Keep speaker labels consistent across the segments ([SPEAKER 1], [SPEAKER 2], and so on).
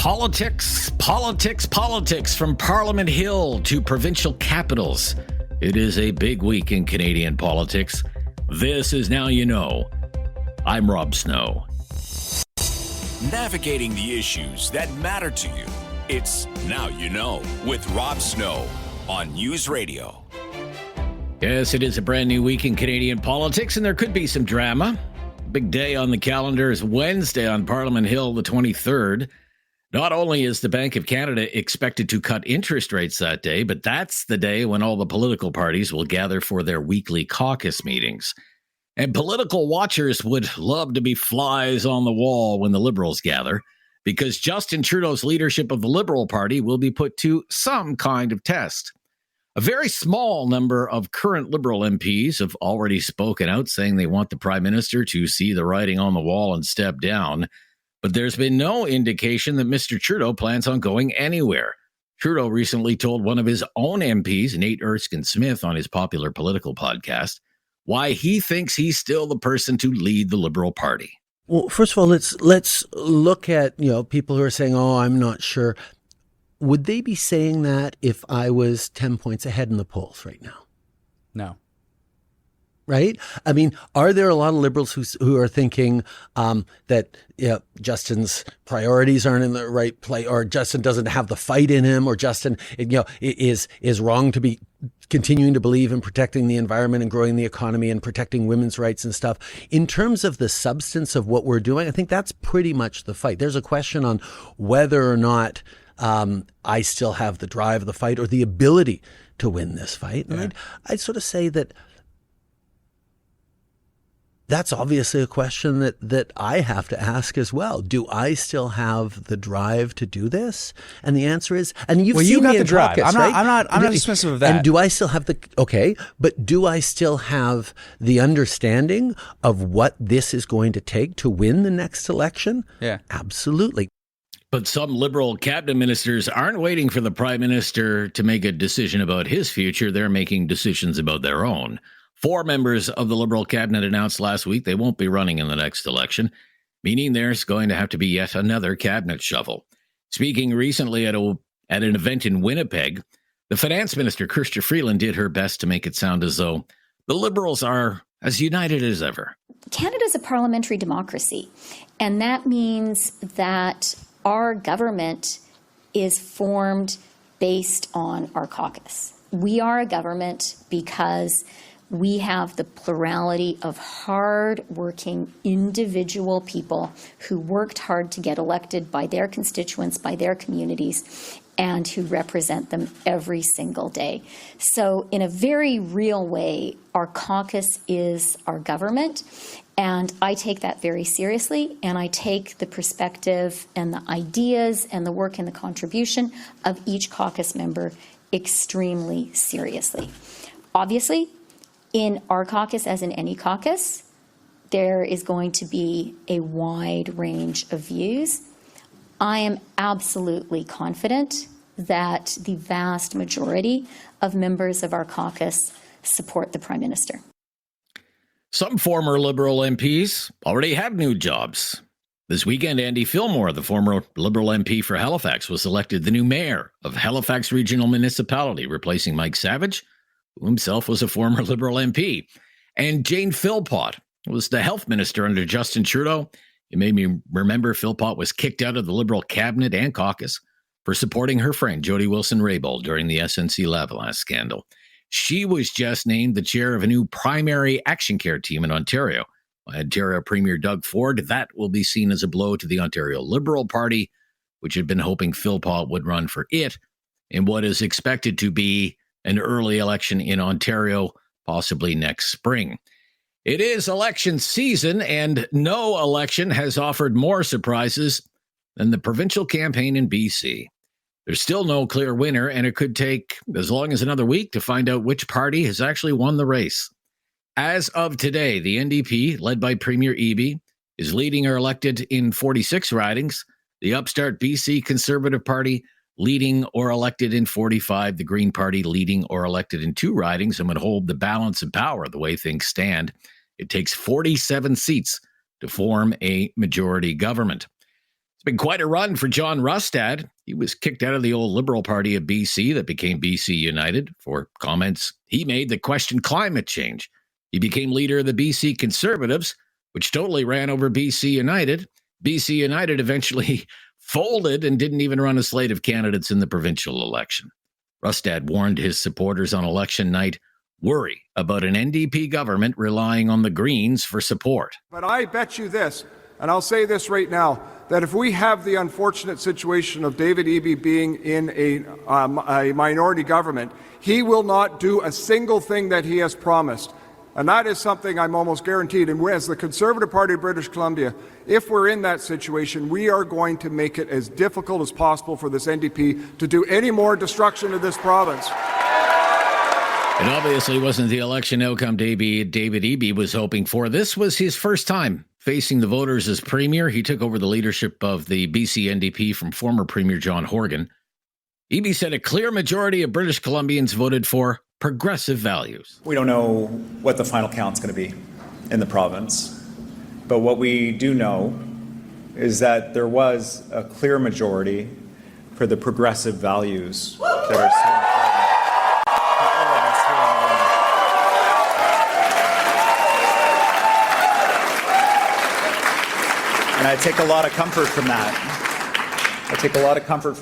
[SPEAKER 1] Politics, politics, politics from Parliament Hill to provincial capitals. It is a big week in Canadian politics. This is Now You Know. I'm Rob Snow.
[SPEAKER 2] Navigating the issues that matter to you. It's Now You Know with Rob Snow on News Radio.
[SPEAKER 1] Yes, it is a brand new week in Canadian politics, and there could be some drama. Big day on the calendar is Wednesday on Parliament Hill, the 23rd. Not only is the Bank of Canada expected to cut interest rates that day, but that's the day when all the political parties will gather for their weekly caucus meetings. And political watchers would love to be flies on the wall when the Liberals gather, because Justin Trudeau's leadership of the Liberal Party will be put to some kind of test. A very small number of current Liberal MPs have already spoken out, saying they want the Prime Minister to see the writing on the wall and step down. But there's been no indication that Mr. Trudeau plans on going anywhere. Trudeau recently told one of his own MPs, Nate Erskine-Smith, on his popular political podcast, why he thinks he's still the person to lead the Liberal Party.
[SPEAKER 3] Well, first of all, let's look at, people who are saying, "Oh, I'm not sure." Would they be saying that if I was 10 points ahead in the polls right now?
[SPEAKER 4] No.
[SPEAKER 3] Right? I mean, are there a lot of Liberals who are thinking that Justin's priorities aren't in the right place, or Justin doesn't have the fight in him, or Justin is wrong to be continuing to believe in protecting the environment and growing the economy and protecting women's rights and stuff? In terms of the substance of what we're doing, I think that's pretty much the fight. There's a question on whether or not I still have the drive, the fight, or the ability to win this fight. And I'd sort of say that that's obviously a question that I have to ask as well. Do I still have the drive to do this? And the answer is, and you've seen
[SPEAKER 4] you got
[SPEAKER 3] me
[SPEAKER 4] the
[SPEAKER 3] in
[SPEAKER 4] drive.
[SPEAKER 3] caucus, right?
[SPEAKER 4] I'm not dismissive of that.
[SPEAKER 3] And do I still have but do I still have the understanding of what this is going to take to win the next election?
[SPEAKER 4] Yeah.
[SPEAKER 1] But
[SPEAKER 3] Absolutely.
[SPEAKER 1] some Liberal cabinet ministers aren't waiting for the Prime Minister to make a decision about his future. They're making decisions about their own. 4 members of the Liberal cabinet announced last week they won't be running in the next election, meaning there's going to have to be yet another cabinet shuffle. Speaking recently at an event in Winnipeg, the Finance Minister, Chrystia Freeland, did her best to make it sound as though the Liberals are as united as ever.
[SPEAKER 5] Canada's a parliamentary democracy, and that means that our government is formed based on our caucus. We are a government because we have the plurality of hard-working individual people who worked hard to get elected by their constituents, by their communities, and who represent them every single day. So in a very real way, our caucus is our government, and I take that very seriously, and I take the perspective and the ideas and the work and the contribution of each caucus member extremely seriously. Obviously, in our caucus, as in any caucus, there is going to be a wide range of views. I am absolutely confident that the vast majority of members of our caucus support the Prime Minister.
[SPEAKER 1] Some former Liberal MPs already have new jobs. This weekend, Andy Fillmore, the former Liberal MP for Halifax, was elected the new mayor of Halifax Regional Municipality, replacing Mike Savage, who himself was a former Liberal MP. And Jane Philpott was the health minister under Justin Trudeau. It made me remember Philpott was kicked out of the Liberal cabinet and caucus for supporting her friend Jody Wilson-Raybould during the SNC-Lavalin scandal. She was just named the chair of a new primary action care team in Ontario. By Ontario Premier Doug Ford, that will be seen as a blow to the Ontario Liberal Party, which had been hoping Philpott would run for it in what is expected to be an early election in Ontario, possibly next spring. It is election season, and no election has offered more surprises than the provincial campaign in BC. There's still no clear winner, and it could take as long as another week to find out which party has actually won the race. As of today, the NDP, led by Premier Eby, is leading or elected in 46 ridings. The upstart BC Conservative Party leading or elected in 45, the Green Party leading or elected in 2 ridings, and would hold the balance of power the way things stand. It takes 47 seats to form a majority government. Been quite a run for John Rustad. He was kicked out of the old Liberal Party of BC that became BC United for comments he made that questioned climate change. He became leader of the BC Conservatives, which totally ran over BC United. BC United eventually folded and didn't even run a slate of candidates in the provincial election. Rustad warned his supporters on election night, worry about an NDP government relying on the Greens for support.
[SPEAKER 6] But I bet you this, and I'll say this right now, that if we have the unfortunate situation of David Eby being in a minority government, he will not do a single thing that he has promised. And that is something I'm almost guaranteed. And as the Conservative Party of British Columbia, if we're in that situation, we are going to make it as difficult as possible for this NDP to do any more destruction of this province.
[SPEAKER 1] It obviously wasn't the election outcome David Eby was hoping for. This was his first time facing the voters as premier. He took over the leadership of the BC NDP from former Premier John Horgan. Eby said a clear majority of British Columbians voted for progressive values.
[SPEAKER 7] We don't know what the final count's going to be in the province, but what we do know is that there was a clear majority for the progressive values that are so important. And I take a lot of comfort from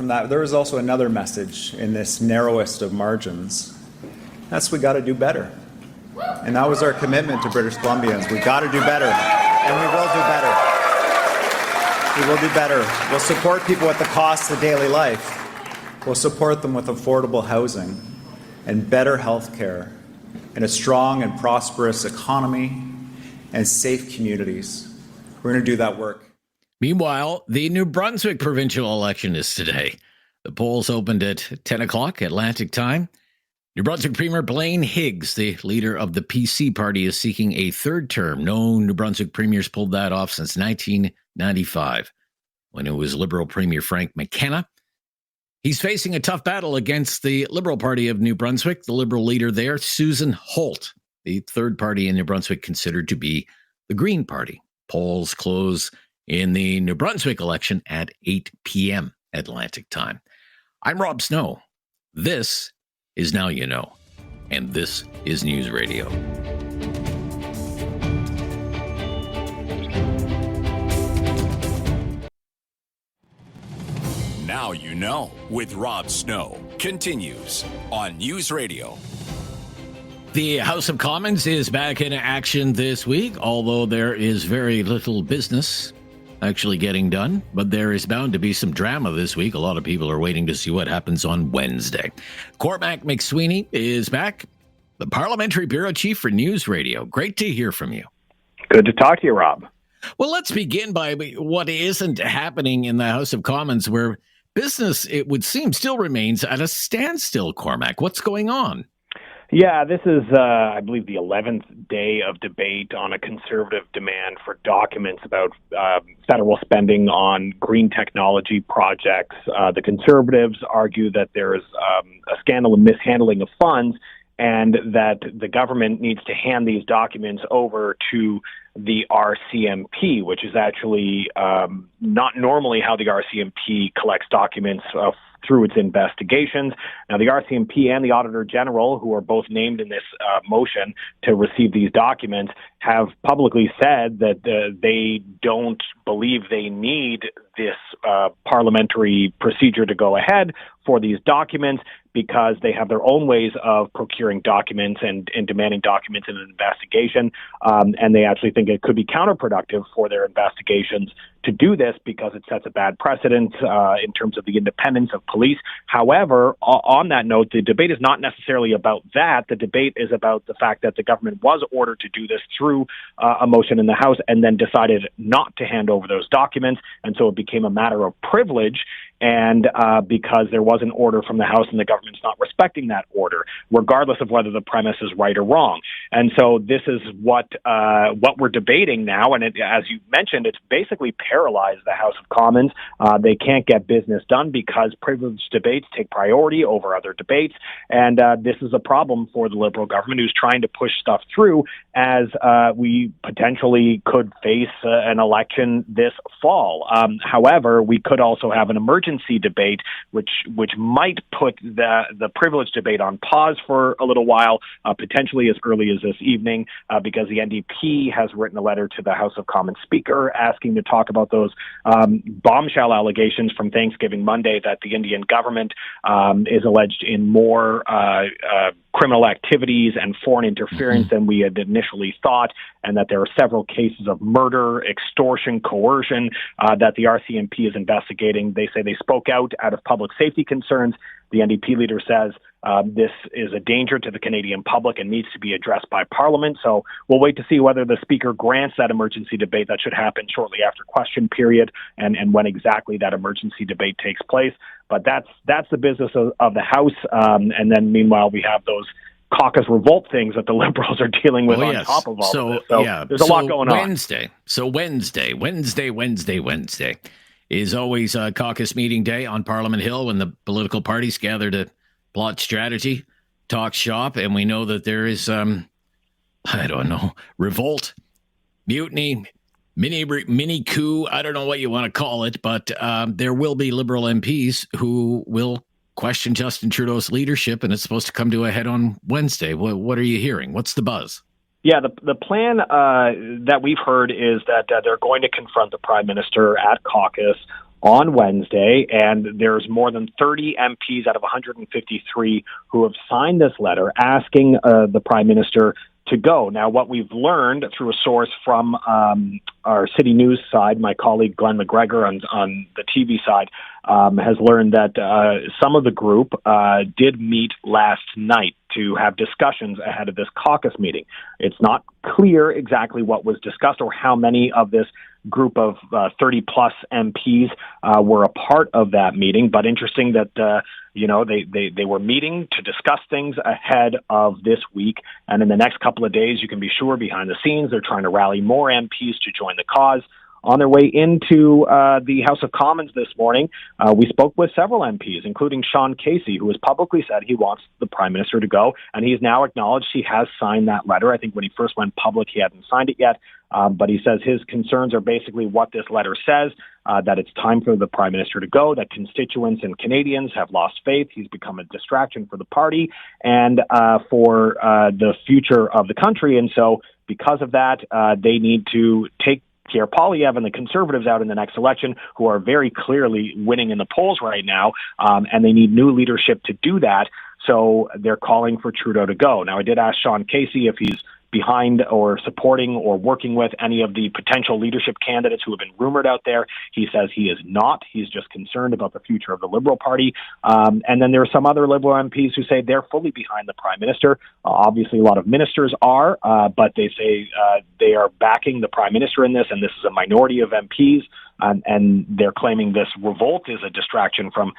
[SPEAKER 7] that. There is also another message in this narrowest of margins. That's we got to do better. And that was our commitment to British Columbians. We got to do better. And we will do better. We will do better. We'll support people at the cost of daily life. We'll support them with affordable housing and better health care and a strong and prosperous economy and safe communities. We're going to do that work.
[SPEAKER 1] Meanwhile, the New Brunswick provincial election is today. The polls opened at 10 o'clock Atlantic time. New Brunswick Premier Blaine Higgs, the leader of the PC party, is seeking a third term. No New Brunswick premiers pulled that off since 1995, when it was Liberal Premier Frank McKenna. He's facing a tough battle against the Liberal Party of New Brunswick, the Liberal leader there, Susan Holt, the third party in New Brunswick considered to be the Green Party. Polls close in the New Brunswick election at 8 p.m. Atlantic time. I'm Rob Snow. This is Now You Know, and this is News Radio.
[SPEAKER 2] Now You Know with Rob Snow continues on News Radio.
[SPEAKER 1] The House of Commons is back in action this week, although there is very little business actually getting done, but there is bound to be some drama this week. A lot of people are waiting to see what happens on Wednesday. Cormac McSweeney is back, the Parliamentary Bureau Chief for News Radio. Great to hear from you.
[SPEAKER 8] Good to talk to you, Rob.
[SPEAKER 1] Well, let's begin by what isn't happening in the House of Commons, where business, it would seem, still remains at a standstill, Cormac. What's going on?
[SPEAKER 8] Yeah, this is, I believe, the 11th day of debate on a Conservative demand for documents about federal spending on green technology projects. The Conservatives argue that there is a scandal of mishandling of funds and that the government needs to hand these documents over to the RCMP, which is actually not normally how the RCMP collects documents through its investigations. Now, the RCMP and the Auditor General, who are both named in this motion to receive these documents, have publicly said that they don't believe they need this parliamentary procedure to go ahead for these documents because they have their own ways of procuring documents and demanding documents in an investigation. And they actually think it could be counterproductive for their investigations to do this because it sets a bad precedent in terms of the independence of police. However, on that note, the debate is not necessarily about that. The debate is about the fact that the government was ordered to do this through a motion in the House and then decided not to hand over those documents. And so it became a matter of privilege. and because there was an order from the House and the government's not respecting that order, regardless of whether the premise is right or wrong. And so this is what we're debating now, and as you mentioned, it's basically paralyzed the House of Commons. They can't get business done because privileged debates take priority over other debates, and this is a problem for the Liberal government who's trying to push stuff through as we potentially could face an election this fall. However, we could also have an emergency debate, which might put the privilege debate on pause for a little while, potentially as early as this evening, because the NDP has written a letter to the House of Commons Speaker asking to talk about those bombshell allegations from Thanksgiving Monday that the Indian government is alleged in more criminal activities and foreign interference than we had initially thought, and that there are several cases of murder, extortion, coercion that the RCMP is investigating. They say they spoke out of public safety concerns. The NDP leader says this is a danger to the Canadian public and needs to be addressed by Parliament. So we'll wait to see whether the Speaker grants that emergency debate. That should happen shortly after question period, and when exactly that emergency debate takes place. But that's the business of the House. And then meanwhile, we have those caucus revolt things that the Liberals are dealing with on top of all of this. So there's a lot going on.
[SPEAKER 1] Wednesday is always a caucus meeting day on Parliament Hill when the political parties gather to plot strategy, talk shop, and we know that there is, revolt, mutiny, mini coup, I don't know what you want to call it, but there will be Liberal MPs who will question Justin Trudeau's leadership, and it's supposed to come to a head on Wednesday. What are you hearing? What's the buzz?
[SPEAKER 8] Yeah, the plan that we've heard is that they're going to confront the Prime Minister at caucus on Wednesday, and there's more than 30 MPs out of 153 who have signed this letter asking the Prime Minister to go. Now, what we've learned through a source from our City News side, my colleague Glenn McGregor on the TV side, has learned that some of the group did meet last night to have discussions ahead of this caucus meeting. It's not clear exactly what was discussed or how many of this group of 30-plus MPs were a part of that meeting, but interesting that they were meeting to discuss things ahead of this week, and in the next couple of days, you can be sure behind the scenes they're trying to rally more MPs to join the cause. On their way into the House of Commons this morning, we spoke with several MPs, including Sean Casey, who has publicly said he wants the Prime Minister to go, and he's now acknowledged he has signed that letter. I think when he first went public, he hadn't signed it yet, but he says his concerns are basically what this letter says, that it's time for the Prime Minister to go, that constituents and Canadians have lost faith. He's become a distraction for the party and for the future of the country, and so because of that, they need to take Pierre Poilievre and the Conservatives out in the next election, who are very clearly winning in the polls right now, and they need new leadership to do that. So they're calling for Trudeau to go. Now, I did ask Sean Casey if he's behind or supporting or working with any of the potential leadership candidates who have been rumored out there. He says he is not. He's just concerned about the future of the Liberal Party. And then there are some other Liberal MPs who say they're fully behind the Prime Minister. Obviously, a lot of ministers are, but they say they are backing the Prime Minister in this, and this is a minority of MPs. And they're claiming this revolt is a distraction from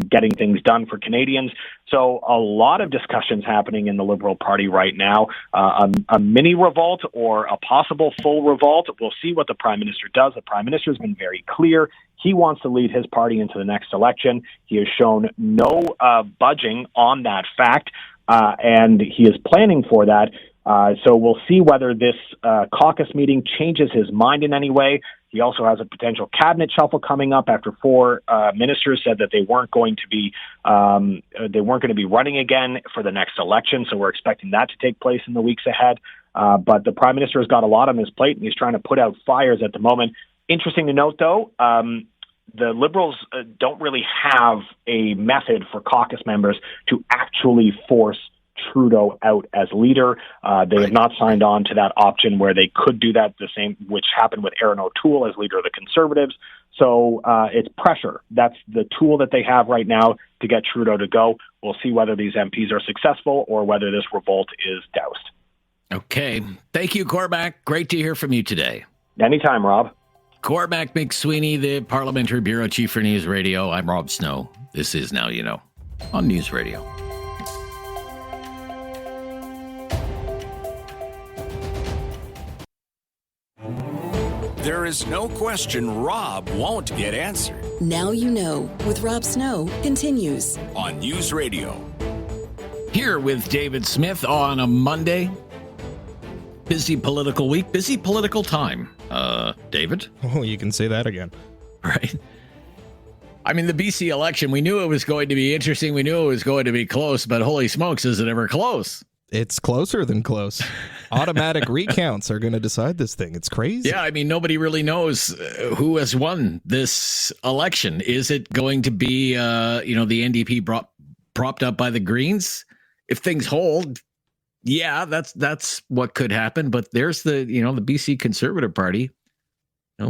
[SPEAKER 8] getting things done for Canadians. So a lot of discussions happening in the Liberal Party right now, a mini revolt or a possible full revolt. We'll see what the Prime Minister does. The Prime Minister has been very clear. He wants to lead his party into the next election. He has shown no budging on that fact, and he is planning for that. So we'll see whether this caucus meeting changes his mind in any way. He also has a potential cabinet shuffle coming up after four ministers said that they weren't going to be running again for the next election. So we're expecting that to take place in the weeks ahead. But the Prime Minister has got a lot on his plate, and he's trying to put out fires at the moment. Interesting to note, though, the Liberals don't really have a method for caucus members to actually force Trudeau out as leader. They have not signed on to that option where they could do that, the same which happened with Erin O'Toole as leader of the Conservatives. So it's pressure. That's the tool that they have right now to get Trudeau to go. We'll see whether these MPs are successful or whether this revolt is doused.
[SPEAKER 1] Okay. Thank you, Cormac. Great to hear from you today.
[SPEAKER 8] Anytime, Rob.
[SPEAKER 1] Cormac McSweeney, the Parliamentary Bureau Chief for News Radio. I'm Rob Snow. This is Now You Know on News Radio.
[SPEAKER 2] There is no question Rob won't get answered.
[SPEAKER 9] Now You Know with Rob Snow continues
[SPEAKER 2] on News Radio.
[SPEAKER 1] Here with David Smith on a Monday. Busy political week, busy political time. David?
[SPEAKER 10] Oh, you can say that again.
[SPEAKER 1] Right. I mean, the BC election, we knew it was going to be interesting. We knew it was going to be close, but holy smokes, is it ever close?
[SPEAKER 10] It's closer than close. Automatic recounts are going to decide this thing. It's crazy.
[SPEAKER 1] Yeah, I mean, nobody really knows who has won this election. Is it going to be, the NDP propped up by the Greens? If things hold, yeah, that's what could happen. But there's the BC Conservative Party,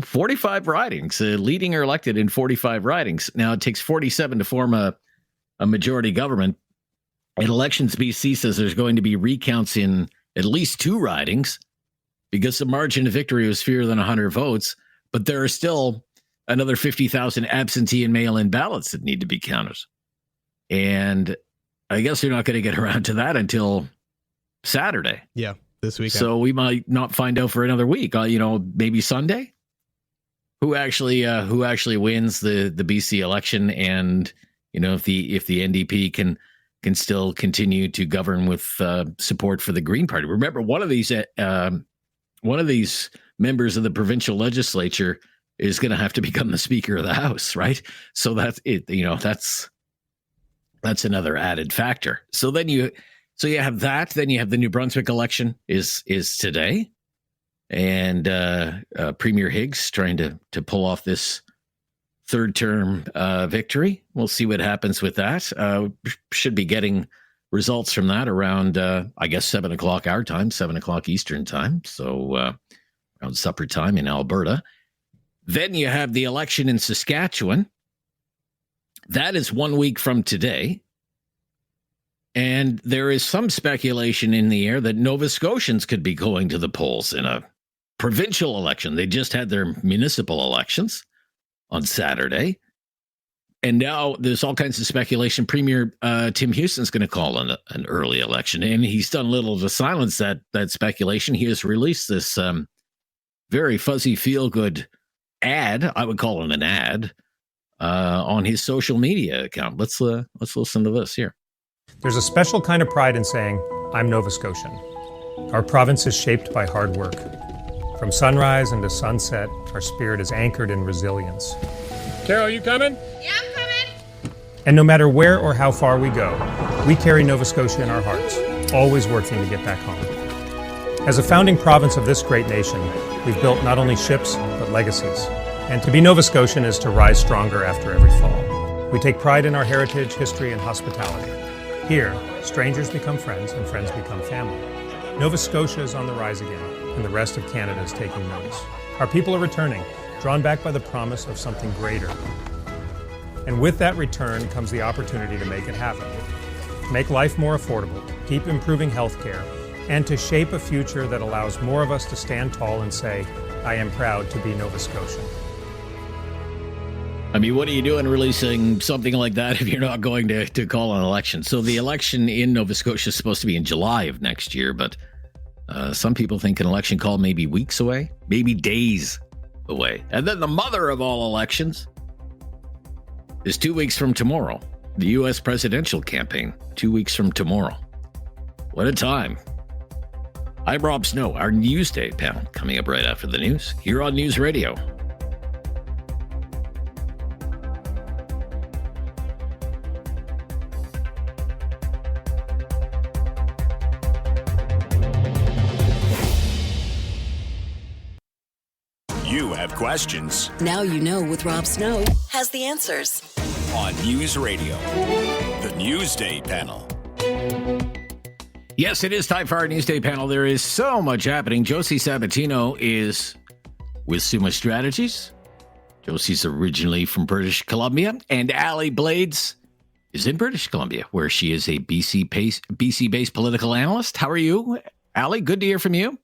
[SPEAKER 1] 45 ridings, leading or elected in 45 ridings. Now it takes 47 to form a majority government. At Elections BC says there's going to be recounts in at least 2 ridings because the margin of victory was fewer than 100 votes. But there are still another 50,000 absentee and mail-in ballots that need to be counted. And I guess they're not going to get around to that until Saturday.
[SPEAKER 10] Yeah, this weekend.
[SPEAKER 1] So we might not find out for another week. Maybe Sunday. Who actually wins the BC election, and if the NDP can still continue to govern with support for the Green Party. Remember, one of these members of the provincial legislature is going to have to become the Speaker of the House, right? So that's it. That's another added factor. So then you have that. Then you have the New Brunswick election is today, and Premier Higgs trying to pull off this third term victory. We'll see what happens with that. Should be getting results from that around 7 o'clock our time, 7 o'clock Eastern time. So around supper time in Alberta. Then you have the election in Saskatchewan. That is 1 week from today. And there is some speculation in the air that Nova Scotians could be going to the polls in a provincial election. They just had their municipal elections on Saturday. And now there's all kinds of speculation. Premier Tim Houston's going to call an early election. And he's done little to silence that speculation. He has released this very fuzzy, feel-good ad. I would call it an ad. On his social media account. Let's listen to this here.
[SPEAKER 11] There's a special kind of pride in saying, I'm Nova Scotian. Our province is shaped by hard work. From sunrise into sunset, our spirit is anchored in resilience.
[SPEAKER 12] Carol, you coming?
[SPEAKER 13] Yeah, I'm coming.
[SPEAKER 11] And no matter where or how far we go, we carry Nova Scotia in our hearts, always working to get back home. As a founding province of this great nation, we've built not only ships, but legacies. And to be Nova Scotian is to rise stronger after every fall. We take pride in our heritage, history, and hospitality. Here, strangers become friends and friends become family. Nova Scotia is on the rise again, and the rest of Canada is taking notice. Our people are returning, drawn back by the promise of something greater. And with that return comes the opportunity to make it happen. Make life more affordable, keep improving healthcare, and to shape a future that allows more of us to stand tall and say, I am proud to be Nova Scotian.
[SPEAKER 1] I mean, what are you doing releasing something like that if you're not going to call an election? So the election in Nova Scotia is supposed to be in July of next year, but some people think an election call may be weeks away, maybe days away. And then the mother of all elections is 2 weeks from tomorrow. The U.S. presidential campaign, 2 weeks from tomorrow. What a time. I'm Rob Snow, our Newsday panel coming up right after the news here on News Radio.
[SPEAKER 2] You have questions.
[SPEAKER 9] Now You Know with Rob Snow has the answers.
[SPEAKER 2] On News Radio, the Newsday panel.
[SPEAKER 1] Yes, it is time for our Newsday panel. There is so much happening. Josie Sabatino is with Summa Strategies. Josie's originally from British Columbia. And Allie Blades is in British Columbia, where she is a BC-based political analyst. How are you, Allie? Good to hear from you.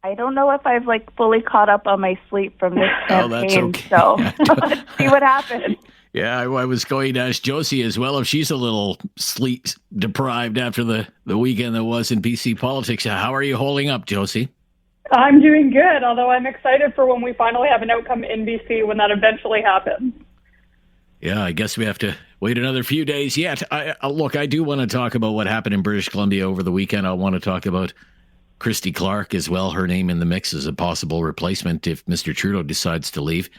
[SPEAKER 13] I don't know if I've fully caught up on my sleep from this campaign,
[SPEAKER 1] that's okay.
[SPEAKER 13] so let's see what happens.
[SPEAKER 1] Yeah, I was going to ask Josie as well if she's a little sleep deprived after the weekend that was in BC politics. How are you holding up, Josie?
[SPEAKER 14] I'm doing good, although I'm excited for when we finally have an outcome in BC when that eventually happens.
[SPEAKER 1] Yeah, I guess we have to wait another few days yet. I do want to talk about what happened in British Columbia over the weekend. I want to talk about Christy Clark as well, her name in the mix as a possible replacement if Mr. Trudeau decides to leave.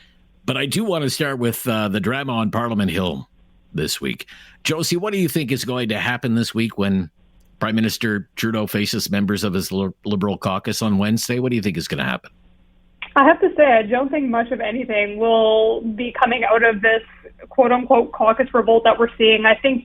[SPEAKER 1] But I do want to start with the drama on Parliament Hill this week. Josie, what do you think is going to happen this week when Prime Minister Trudeau faces members of his Liberal caucus on Wednesday? What do you think is going to happen?
[SPEAKER 14] I have to say, I don't think much of anything will be coming out of this quote-unquote caucus revolt that we're seeing. I think,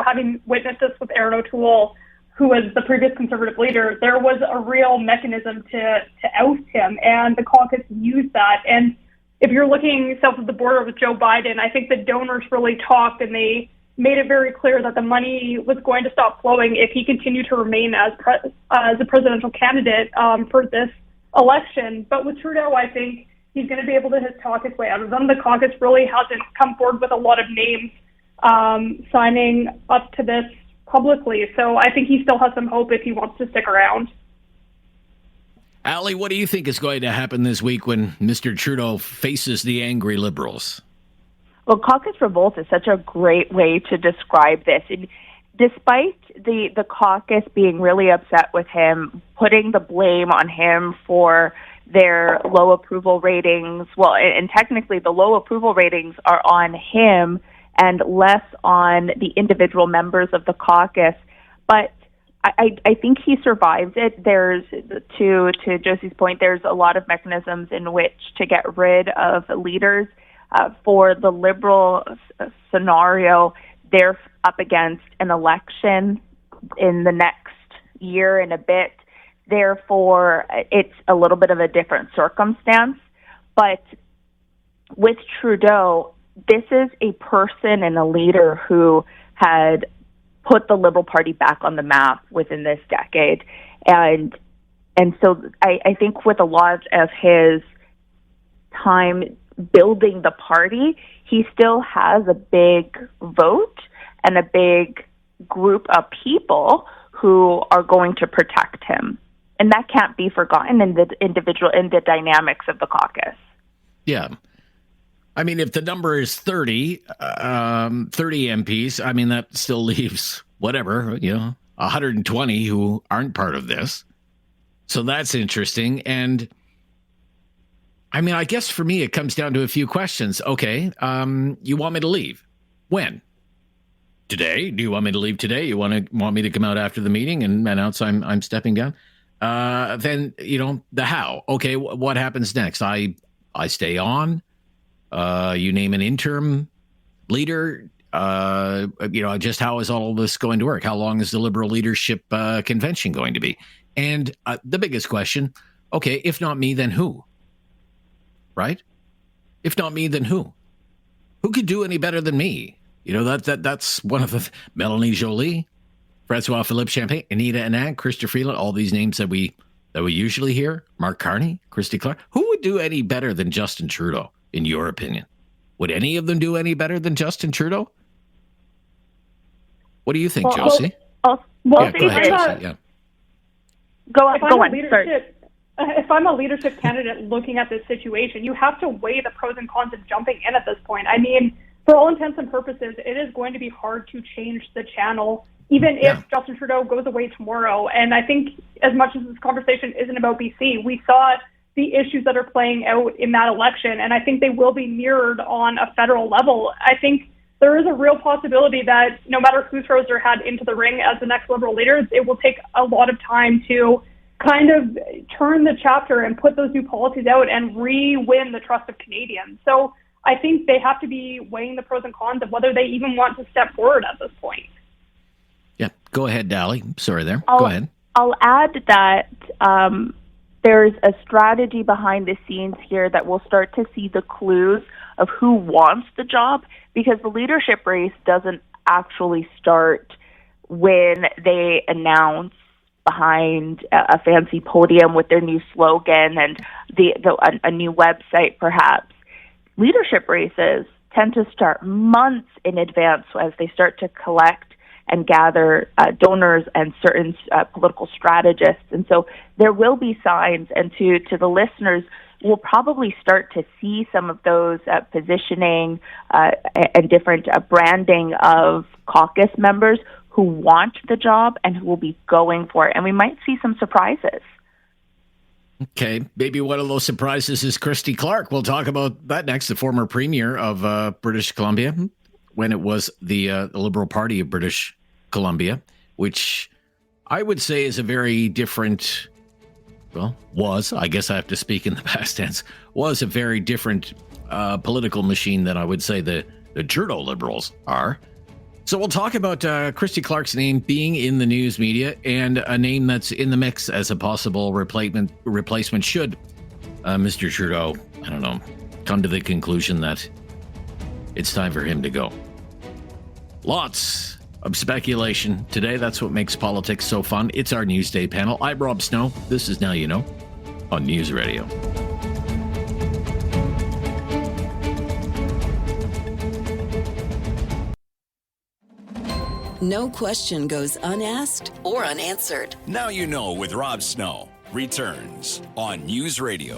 [SPEAKER 14] having witnessed this with Erin O'Toole, who was the previous Conservative leader, there was a real mechanism to oust him, and the caucus used that. And if you're looking south of the border with Joe Biden, I think the donors really talked, and they made it very clear that the money was going to stop flowing if he continued to remain as a presidential candidate for this election. But with Trudeau, I think he's going to be able to talk his way out of them. The caucus really hasn't come forward with a lot of names signing up to this publicly. So I think he still has some hope if he wants to stick around.
[SPEAKER 1] Ali, what do you think is going to happen this week when Mr. Trudeau faces the angry Liberals?
[SPEAKER 13] Well, caucus revolt is such a great way to describe this. And despite the caucus being really upset with him, putting the blame on him for their low approval ratings, well, and technically the low approval ratings are on him and less on the individual members of the caucus. But I think he survives it. There's, to Josie's point, there's a lot of mechanisms in which to get rid of leaders. For the Liberal scenario, they're up against an election in the next year and a bit. Therefore, it's a little bit of a different circumstance. But with Trudeau, this is a person and a leader who had put the Liberal Party back on the map within this decade. And so I think with a lot of his time building the party, he still has a big vote and a big group of people who are going to protect him. And that can't be forgotten in the dynamics of the caucus.
[SPEAKER 1] Yeah. I mean, if the number is 30 MPs, I mean, that still leaves 120 who aren't part of this. So that's interesting. And I mean, I guess for me, it comes down to a few questions. Okay, you want me to leave? When? Today? Do you want me to leave today? You want me to come out after the meeting and announce I'm stepping down? Then, the how. Okay, what happens next? I stay on. You name an interim leader. Just how is all of this going to work? How long is the Liberal leadership convention going to be? And the biggest question, okay, if not me, then who? Right? If not me, then who? Who could do any better than me? That's one of the Melanie Joly, Francois Philippe Champagne, Anita Anand, Chrystia Freeland, all these names that we usually hear. Mark Carney, Christy Clark. Who would do any better than Justin Trudeau, in your opinion? Would any of them do any better than Justin Trudeau? What do you think, Josie?
[SPEAKER 13] Go
[SPEAKER 1] ahead, Josie. Yeah.
[SPEAKER 13] Go on.
[SPEAKER 14] If I'm a leadership candidate looking at this situation, you have to weigh the pros and cons of jumping in at this point. I mean, for all intents and purposes, it is going to be hard to change the channel, even if Justin Trudeau goes away tomorrow. And I think as much as this conversation isn't about BC, we saw the issues that are playing out in that election, and I think they will be mirrored on a federal level. I think there is a real possibility that no matter who throws their hat into the ring as the next Liberal leader, it will take a lot of time to kind of turn the chapter and put those new policies out and re-win the trust of Canadians. So I think they have to be weighing the pros and cons of whether they even want to step forward at this point.
[SPEAKER 1] Yeah, go ahead, Dali. Sorry there. Go ahead.
[SPEAKER 13] I'll add that there's a strategy behind the scenes here that we'll start to see the clues of who wants the job, because the leadership race doesn't actually start when they announce behind a fancy podium with their new slogan and a new website, perhaps. Leadership races tend to start months in advance as they start to collect and gather donors and certain political strategists. And so there will be signs, and to the listeners, we'll probably start to see some of those positioning and different branding of caucus members who want the job and who will be going for it. And we might see some surprises.
[SPEAKER 1] Okay, maybe one of those surprises is Christy Clark. We'll talk about that next, the former premier of British Columbia, when it was the Liberal Party of British Columbia, which I would say is a very different... Well, I guess I have to speak in the past tense, was a very different political machine than I would say the Trudeau Liberals are. So we'll talk about Christy Clark's name being in the news media and a name that's in the mix as a possible replacement should Mr. Trudeau, I don't know, come to the conclusion that it's time for him to go. Lots of speculation today. That's what makes politics so fun. It's our Newsday panel. I'm Rob Snow. This is Now You Know on News Radio.
[SPEAKER 9] No question goes unasked or unanswered.
[SPEAKER 2] Now You Know with Rob Snow returns on News Radio.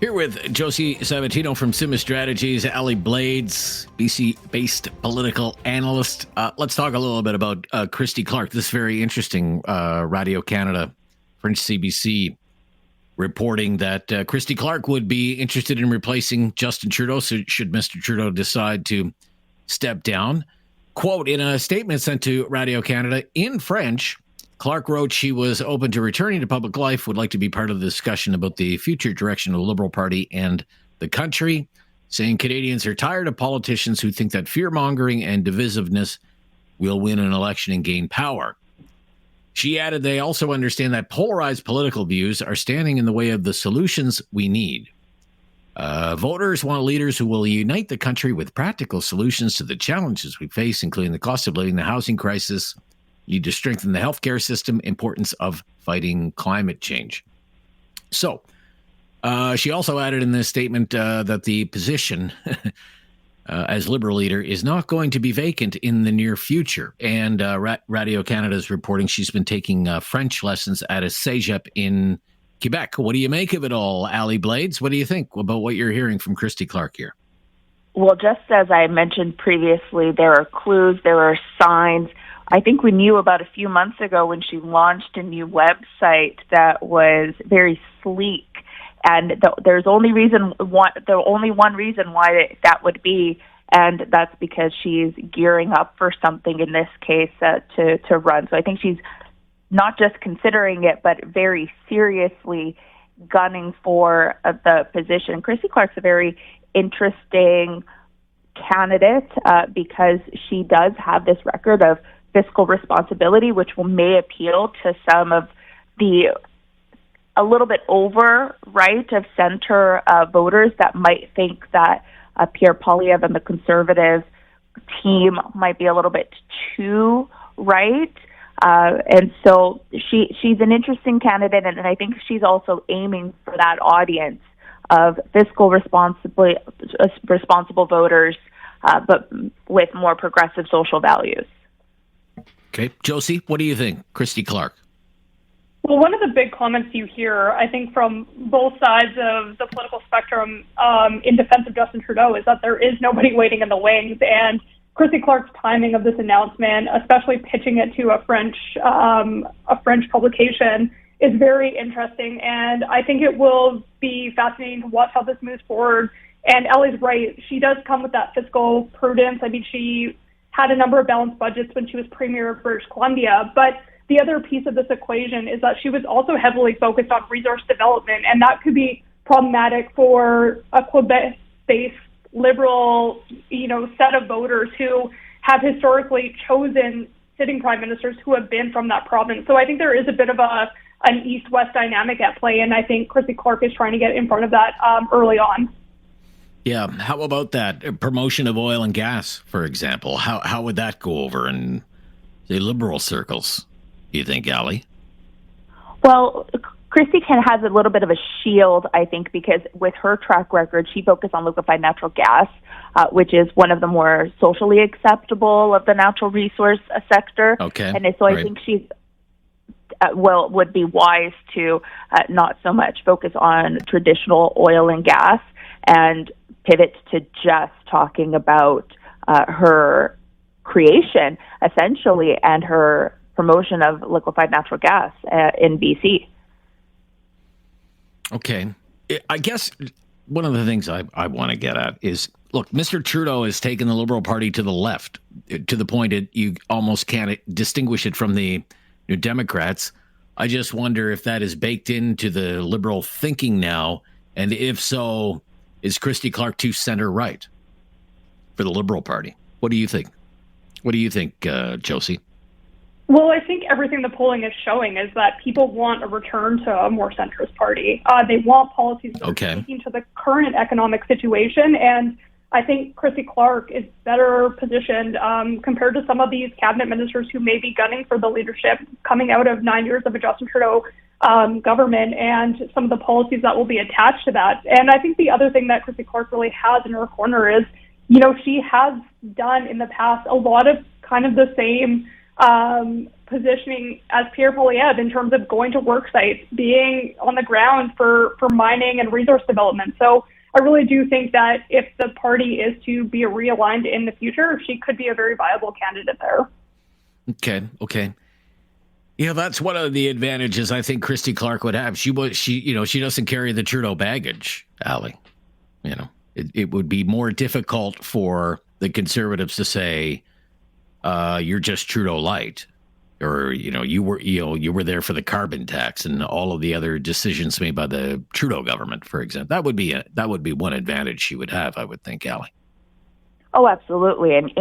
[SPEAKER 1] Here with Josie Sabatino from Sima Strategies, Ali Blades, BC-based political analyst. Let's talk a little bit about Christy Clark. This very interesting Radio-Canada, French CBC, reporting that Christy Clark would be interested in replacing Justin Trudeau should Mr. Trudeau decide to step down. Quote, in a statement sent to Radio-Canada in French, Clark wrote she was open to returning to public life, would like to be part of the discussion about the future direction of the Liberal Party and the country, saying Canadians are tired of politicians who think that fear-mongering and divisiveness will win an election and gain power. She added they also understand that polarized political views are standing in the way of the solutions we need. Voters want leaders who will unite the country with practical solutions to the challenges we face, including the cost of living, the housing crisis, need to strengthen the healthcare system, importance of fighting climate change. So, she also added in this statement that the position as Liberal leader is not going to be vacant in the near future. And Radio-Canada is reporting she's been taking French lessons at a cégep in Quebec. What do you make of it all, Ali Blades? What do you think about what you're hearing from Christy Clark here?
[SPEAKER 13] Well, just as I mentioned previously, there are clues, there are signs. I think we knew about a few months ago when she launched a new website that was very sleek, and there's only one reason why that would be, and that's because she's gearing up for something in this case to run. So I think she's not just considering it, but very seriously gunning for the position. Christy Clark's a very interesting candidate because she does have this record of fiscal responsibility, which may appeal to some of the a little bit over right of center voters that might think that Pierre Poilievre and the Conservative team might be a little bit too right. And so she's an interesting candidate, and I think she's also aiming for that audience of fiscal responsible voters, but with more progressive social values.
[SPEAKER 1] Okay. Josie, what do you think? Christy Clark.
[SPEAKER 14] Well, one of the big comments you hear, I think, from both sides of the political spectrum in defense of Justin Trudeau is that there is nobody waiting in the wings. And Christy Clark's timing of this announcement, especially pitching it to a French publication, is very interesting. And I think it will be fascinating to watch how this moves forward. And Ellie's right. She does come with that fiscal prudence. I mean, she had a number of balanced budgets when she was premier of British Columbia. But the other piece of this equation is that she was also heavily focused on resource development, and that could be problematic for a Quebec-based Liberal, set of voters who have historically chosen sitting prime ministers who have been from that province. So I think there is a bit of an East-West dynamic at play, and I think Christy Clark is trying to get in front of that early on.
[SPEAKER 1] Yeah, how about that promotion of oil and gas, for example? How would that go over in the Liberal circles? Do you think, Ali?
[SPEAKER 13] Well, Christy has a little bit of a shield, I think, because with her track record, she focused on liquefied natural gas, which is one of the more socially acceptable of the natural resource sector.
[SPEAKER 1] Okay.
[SPEAKER 13] And so I think she's would be wise to not so much focus on traditional oil and gas and pivot to just talking about her creation, essentially, and her promotion of liquefied natural gas in BC.
[SPEAKER 1] Okay. I guess one of the things I want to get at is, look, Mr. Trudeau has taken the Liberal Party to the left to the point that you almost can't distinguish it from the New Democrats. I just wonder if that is baked into the Liberal thinking now, and if so, is Christy Clark too center-right for the Liberal Party? What do you think? What do you think, Josie?
[SPEAKER 14] Well, I think everything the polling is showing is that people want a return to a more centrist party. They want policies that are speaking to the current economic situation, and I think Christy Clark is better positioned compared to some of these cabinet ministers who may be gunning for the leadership coming out of 9 years of a Justin Trudeau government and some of the policies that will be attached to that. And I think the other thing that Christy Clark really has in her corner is, you know, she has done in the past a lot of kind of the same positioning as Pierre Poilievre in terms of going to work sites, being on the ground for mining and resource development. So I really do think that if the party is to be realigned in the future, she could be a very viable candidate there.
[SPEAKER 1] Okay. Yeah, that's one of the advantages I think Christy Clark would have. She doesn't carry the Trudeau baggage, Ali. You know, it would be more difficult for the Conservatives to say, you're just Trudeau light, or you were there for the carbon tax and all of the other decisions made by the Trudeau government, for example. That would be one advantage she would have, I would think, Ali.
[SPEAKER 13] Oh, absolutely. And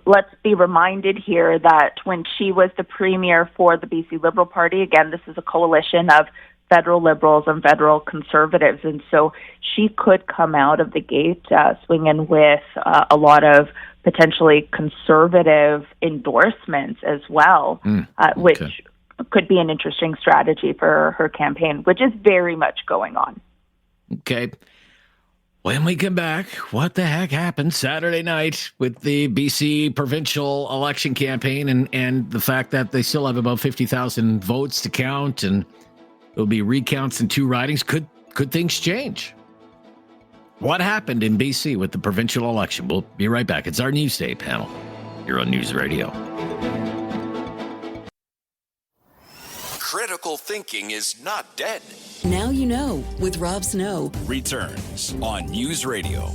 [SPEAKER 13] let's be reminded here that when she was the premier for the BC Liberal Party, again, this is a coalition of federal Liberals and federal Conservatives, and so she could come out of the gate swinging with a lot of potentially conservative endorsements as well, which could be an interesting strategy for her campaign, which is very much going on.
[SPEAKER 1] Okay. When we come back, what the heck happened Saturday night with the BC provincial election campaign and the fact that they still have about 50,000 votes to count and there'll be recounts in 2 ridings? Could things change? What happened in BC with the provincial election? We'll be right back. It's our Newsday panel here on News Radio.
[SPEAKER 2] Critical thinking is not dead.
[SPEAKER 9] Now you know with Rob Snow.
[SPEAKER 2] Returns on News Radio.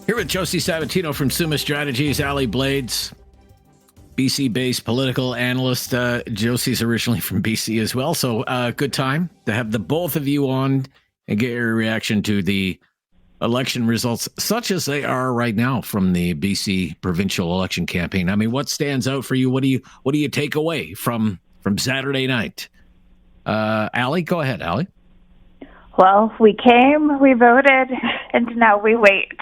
[SPEAKER 1] Here with Josie Sabatino from Summa Strategies, Ali Blades, BC-based political analyst. Josie's originally from BC as well, so good time to have the both of you on and get your reaction to the election results, such as they are right now from the BC provincial election campaign. I mean, what stands out for you? What do you take away from Saturday night? Ali, go ahead, Ali.
[SPEAKER 13] Well, we came, we voted, and now we wait.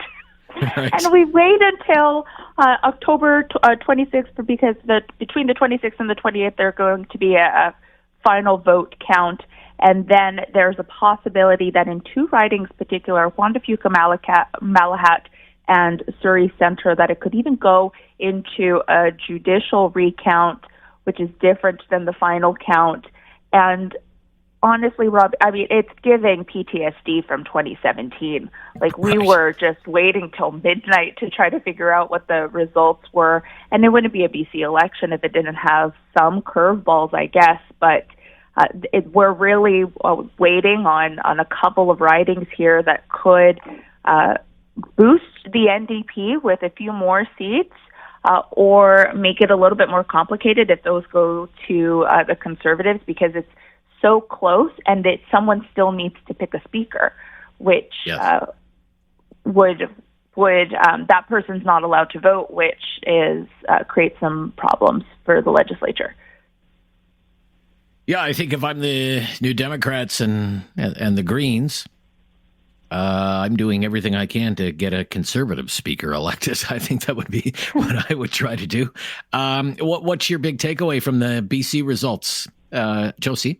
[SPEAKER 13] Right. And we wait until October 26th because between the 26th and the 28th, there's going to be a final vote count. And then there's a possibility that in 2 ridings, particular, Juan de Fuca Malahat and Surrey Centre, that it could even go into a judicial recount, which is different than the final count. And honestly, Rob, I mean, it's giving PTSD from 2017. Like, we were just waiting till midnight to try to figure out what the results were. And it wouldn't be a BC election if it didn't have some curveballs, I guess. But we're really waiting on a couple of ridings here that could boost the NDP with a few more seats or make it a little bit more complicated if those go to the Conservatives, because it's so close and that someone still needs to pick a speaker, which would that person's not allowed to vote, which is creates some problems for the legislature.
[SPEAKER 1] Yeah, I think if I'm the New Democrats and the Greens, I'm doing everything I can to get a Conservative speaker elected. I think that would be what I would try to do. What's your big takeaway from the BC results, Josie?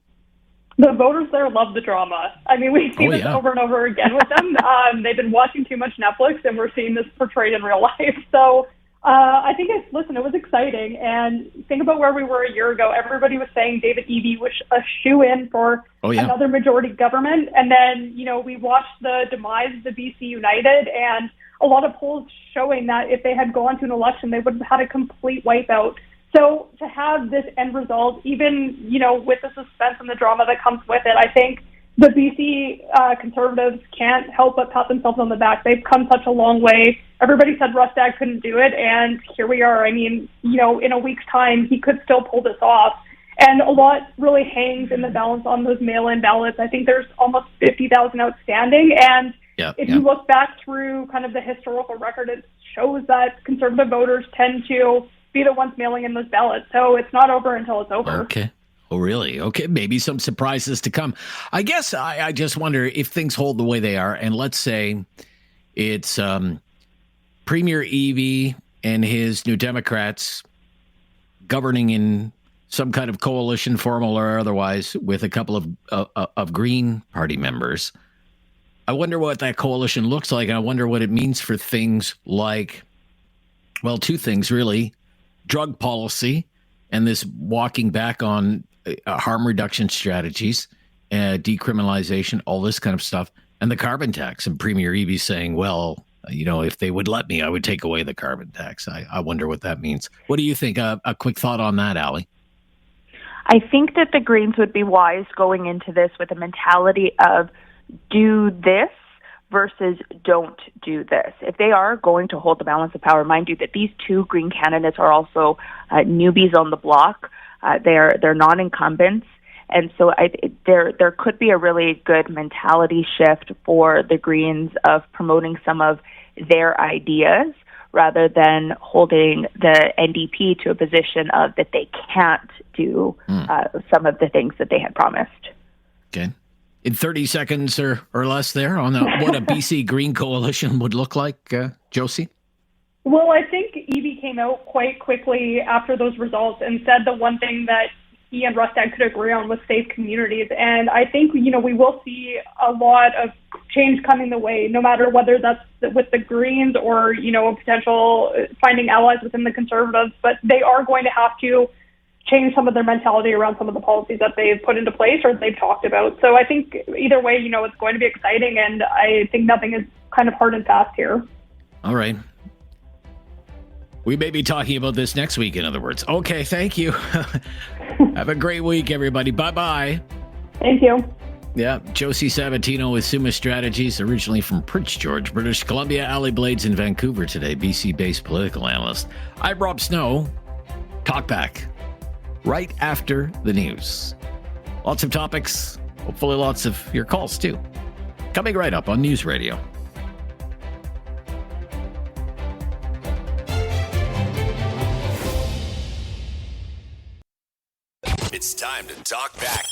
[SPEAKER 14] The voters there love the drama. I mean, we see this over and over again with them. They've been watching too much Netflix, and we're seeing this portrayed in real life. So I think it was exciting. And think about where we were a year ago. Everybody was saying David Eby was a shoe-in for another majority government. And then, we watched the demise of the BC United, and a lot of polls showing that if they had gone to an election, they would have had a complete wipeout. So to have this end result, even, with the suspense and the drama that comes with it, I think the BC Conservatives can't help but pat themselves on the back. They've come such a long way. Everybody said Rustad couldn't do it, and here we are. I mean, in a week's time, he could still pull this off. And a lot really hangs in the balance on those mail-in ballots. I think there's almost 50,000 outstanding, and if you look back through kind of the historical record, it shows that Conservative voters tend to be the ones mailing in those ballots. So it's not over until it's over.
[SPEAKER 1] Okay. Oh, really? Okay. Maybe some surprises to come. I guess I just wonder if things hold the way they are. And let's say it's Premier Eby and his New Democrats governing in some kind of coalition, formal or otherwise, with a couple of Green Party members. I wonder what that coalition looks like. I wonder what it means for things like, well, two things really. Drug policy and this walking back on harm reduction strategies, decriminalization, all this kind of stuff, and the carbon tax. And Premier Eby saying, well, if they would let me, I would take away the carbon tax. I wonder what that means. What do you think? A quick thought on that, Allie?
[SPEAKER 13] I think that the Greens would be wise going into this with a mentality of do this versus don't do this. If they are going to hold the balance of power, mind you that these two Green candidates are also newbies on the block. They're non-incumbents. And so there could be a really good mentality shift for the Greens of promoting some of their ideas rather than holding the NDP to a position of that they can't do some of the things that they had promised.
[SPEAKER 1] Okay. In 30 seconds or less there on what a BC Green coalition would look like, Josie?
[SPEAKER 14] Well, I think Eby came out quite quickly after those results and said the one thing that he and Rustad could agree on was safe communities. And I think, we will see a lot of change coming the way, no matter whether that's with the Greens or, potential finding allies within the Conservatives. But they are going to have to change some of their mentality around some of the policies that they've put into place or they've talked about. So I think either way, it's going to be exciting, and I think nothing is kind of hard and fast here.
[SPEAKER 1] All right. We may be talking about this next week, in other words. Okay, thank you. Have a great week, everybody. Bye-bye.
[SPEAKER 14] Thank you.
[SPEAKER 1] Yeah, Josie Sabatino with Summa Strategies, originally from Prince George, British Columbia. Allie Blades in Vancouver today, BC-based political analyst. I'm Rob Snow. Talk back right after the news. Lots of topics, hopefully lots of your calls too. Coming right up on News Radio.
[SPEAKER 2] It's time to talk back.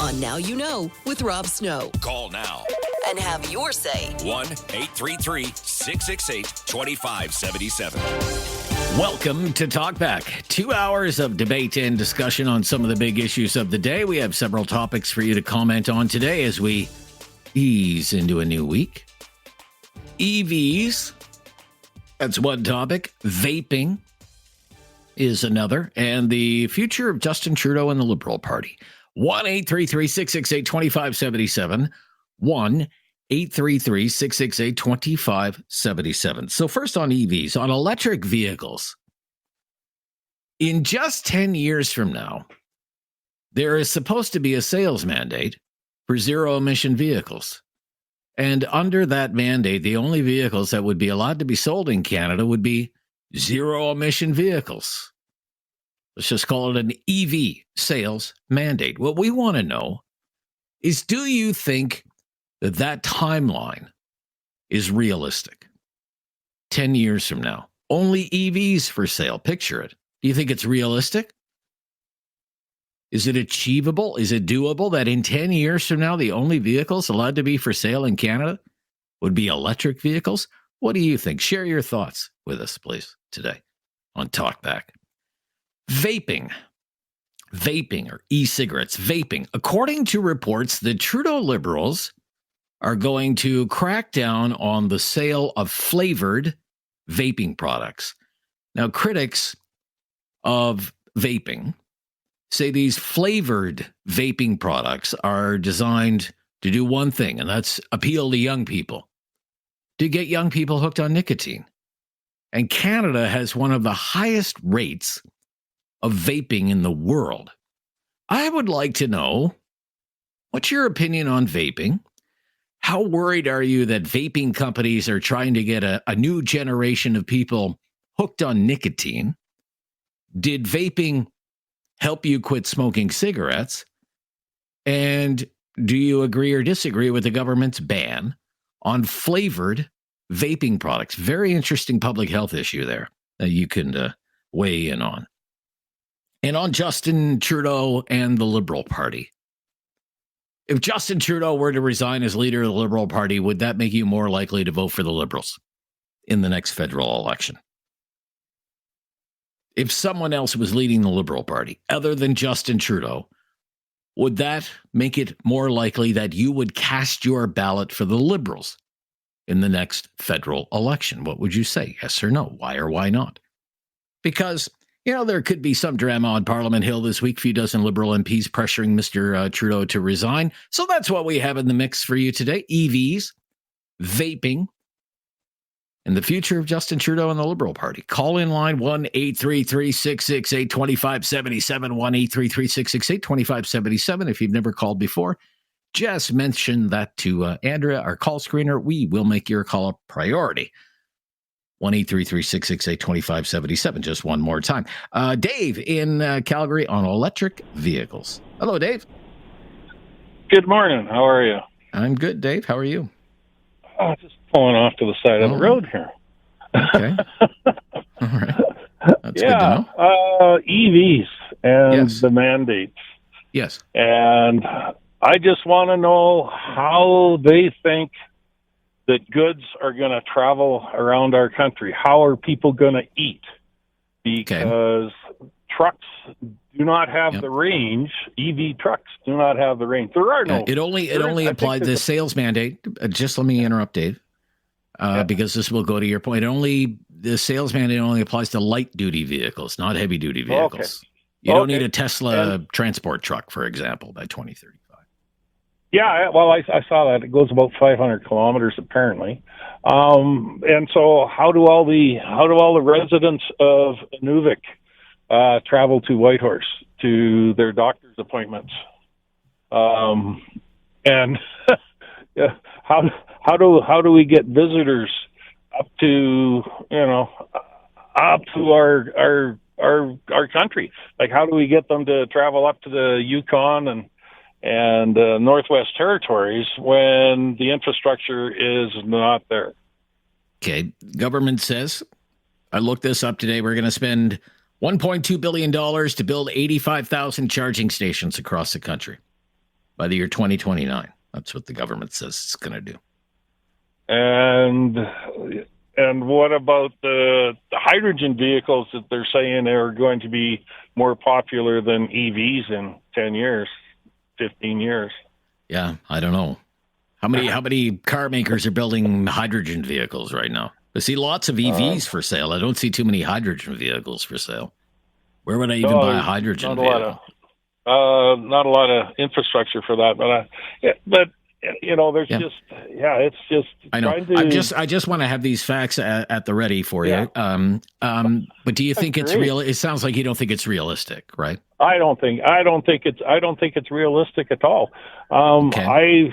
[SPEAKER 9] On Now You Know with Rob Snow.
[SPEAKER 2] Call now.
[SPEAKER 9] And have your say.
[SPEAKER 2] 1-833-668-2577.
[SPEAKER 1] Welcome to Talkback. 2 hours of debate and discussion on some of the big issues of the day. We have several topics for you to comment on today as we ease into a new week. EVs, that's one topic. Vaping is another. And the future of Justin Trudeau and the Liberal Party. 1-833-668-2577. 1-833-668-2577. So first on EVs, on electric vehicles. In just 10 years from now, there is supposed to be a sales mandate for zero-emission vehicles. And under that mandate, the only vehicles that would be allowed to be sold in Canada would be zero-emission vehicles. Let's just call it an EV sales mandate. What we want to know is, do you think that timeline is realistic? 10 years from now, only EVs for sale. Picture it. Do you think it's realistic? Is it achievable? Is it doable that in 10 years from now, the only vehicles allowed to be for sale in Canada would be electric vehicles? What do you think? Share your thoughts with us, please, today on Talkback. Vaping. vaping or e-cigarettes, vaping. According to reports, the Trudeau Liberals are going to crack down on the sale of flavored vaping products. Now, critics of vaping say these flavored vaping products are designed to do one thing, and that's appeal to young people, to get young people hooked on nicotine. And Canada has one of the highest rates of vaping in the world. I would like to know, what's your opinion on vaping? How worried are you that vaping companies are trying to get a new generation of people hooked on nicotine? Did vaping help you quit smoking cigarettes? And do you agree or disagree with the government's ban on flavored vaping products? Very interesting public health issue there that you can weigh in on. And on Justin Trudeau and the Liberal Party. If Justin Trudeau were to resign as leader of the Liberal Party, would that make you more likely to vote for the Liberals in the next federal election? If someone else was leading the Liberal Party, other than Justin Trudeau, would that make it more likely that you would cast your ballot for the Liberals in the next federal election? What would you say? Yes or no? Why or why not? Because, there could be some drama on Parliament Hill this week, a few dozen Liberal MPs pressuring Mr. Trudeau to resign. So that's what we have in the mix for you today. EVs, vaping, and the future of Justin Trudeau and the Liberal Party. Call in line 1-833-668-2577, 1-833-668-2577. If you've never called before, just mention that to Andrea, our call screener. We will make your call a priority. 1-833-668-2577. Just one more time. Dave in Calgary on electric vehicles. Hello, Dave.
[SPEAKER 15] Good morning. How are you?
[SPEAKER 1] I'm good, Dave. How are you?
[SPEAKER 15] Just pulling off to the side of the road here.
[SPEAKER 1] Okay. All right. That's good to know.
[SPEAKER 15] EVs and the mandates.
[SPEAKER 1] Yes.
[SPEAKER 15] And I just want to know how they think that goods are going to travel around our country. How are people going to eat? Because trucks do not have the range. EV trucks do not have the range. There are no.
[SPEAKER 1] It only applied the sales mandate. Just let me interrupt, Dave, because this will go to your point. The sales mandate only applies to light duty vehicles, not heavy duty vehicles. Okay. You don't need a Tesla transport truck, for example, by 2035.
[SPEAKER 15] Yeah, well, I saw that. It goes about 500 kilometers apparently. And so how do all the residents of Inuvik travel to Whitehorse to their doctor's appointments? And how do we get visitors up to our country? Like, how do we get them to travel up to the Yukon and Northwest Territories when the infrastructure is not there?
[SPEAKER 1] Okay. Government says, I looked this up today, we're going to spend $1.2 billion to build 85,000 charging stations across the country by the year 2029. That's what the government says it's going to do.
[SPEAKER 15] And what about the hydrogen vehicles that they're saying are going to be more popular than EVs in 10 years? 15 years.
[SPEAKER 1] Yeah, I don't know. How many car makers are building hydrogen vehicles right now? I see lots of EVs for sale. I don't see too many hydrogen vehicles for sale. Where would I even buy a hydrogen vehicle?
[SPEAKER 15] Not a lot of infrastructure for that, but there's it's just.
[SPEAKER 1] I know. I just want to have these facts at the ready for you. But do you think it's real? It sounds like you don't think it's realistic, right?
[SPEAKER 15] I don't think it's realistic at all. I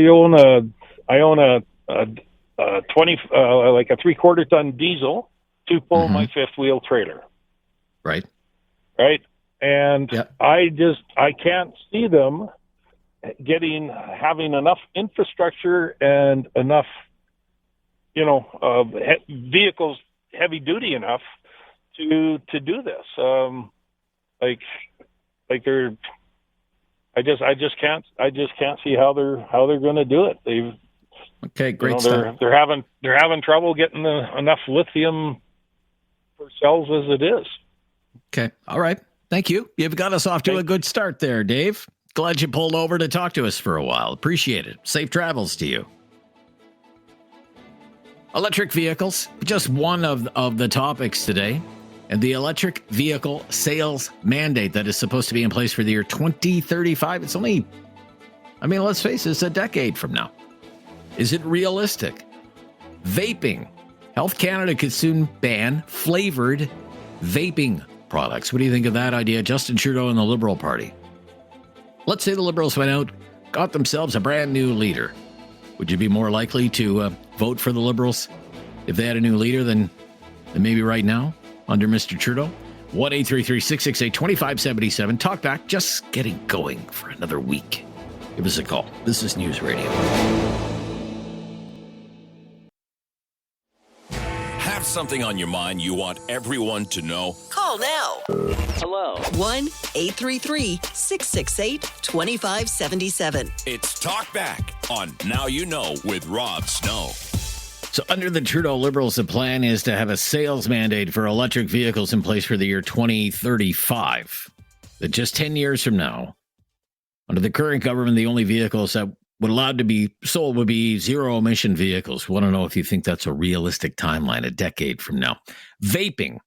[SPEAKER 15] own a 20 like a 3/4 ton diesel to pull my fifth wheel trailer.
[SPEAKER 1] Right.
[SPEAKER 15] And I can't see them having enough infrastructure and enough, vehicles heavy duty enough to do this. I just can't see how they're going to do it.
[SPEAKER 1] Great stuff.
[SPEAKER 15] They're having trouble getting enough lithium for cells as it is.
[SPEAKER 1] Okay. All right. Thank you. You've got us off to a good start there, Dave. Glad you pulled over to talk to us for a while. Appreciate it. Safe travels to you. Electric vehicles, just one of the topics today. And the electric vehicle sales mandate that is supposed to be in place for the year 2035. It's only, let's face it, it's a decade from now. Is it realistic? Vaping. Health Canada could soon ban flavored vaping products. What do you think of that idea? Justin Trudeau and the Liberal Party. Let's say the Liberals went out, got themselves a brand new leader. Would you be more likely to vote for the Liberals if they had a new leader than maybe right now under Mr. Trudeau? 1-833-668-2577. Talk back. Just getting going for another week. Give us a call. This is News Radio.
[SPEAKER 2] Have something on your mind you want everyone to know?
[SPEAKER 9] Call now.
[SPEAKER 2] Hello.
[SPEAKER 9] 1-833-668-2577.
[SPEAKER 2] It's Talk Back on Now You Know with Rob Snow.
[SPEAKER 1] So under the Trudeau Liberals, the plan is to have a sales mandate for electric vehicles in place for the year 2035. That just 10 years from now, under the current government, the only vehicles that would allowed to be sold would be zero-emission vehicles. We want to know if you think that's a realistic timeline, a decade from now. Vaping.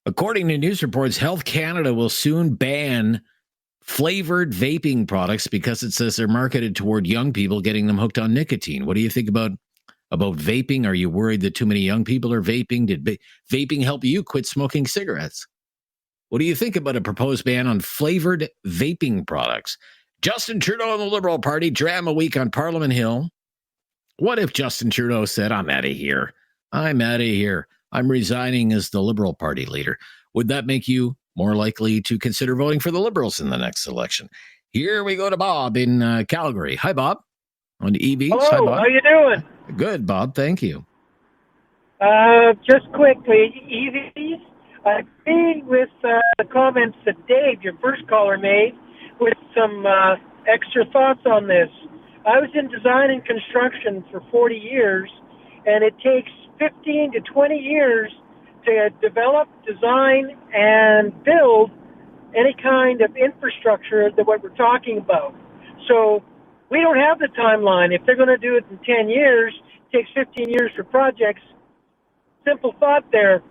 [SPEAKER 1] According to news reports, Health Canada will soon ban flavored vaping products because it says they're marketed toward young people, getting them hooked on nicotine. What do you think about vaping? Are you worried that too many young people are vaping? Did vaping help you quit smoking cigarettes? What do you think about a proposed ban on flavored vaping products? Justin Trudeau and the Liberal Party drama week on Parliament Hill. What if Justin Trudeau said, I'm out of here. I'm resigning as the Liberal Party leader. Would that make you more likely to consider voting for the Liberals in the next election? Here we go to Bob in Calgary. Hi, Bob. On EVs.
[SPEAKER 16] Hello,
[SPEAKER 1] Hi, Bob.
[SPEAKER 16] how you doing?
[SPEAKER 1] Good, Bob. Thank you.
[SPEAKER 16] Just quickly, EVs, I agree with the comments that Dave, your first caller, made, with some extra thoughts on this. I was in design and construction for 40 years, and it takes 15 to 20 years to develop, design, and build any kind of infrastructure that what we're talking about. So we don't have the timeline. If they're going to do it in 10 years, it takes 15 years for projects. Simple thought there.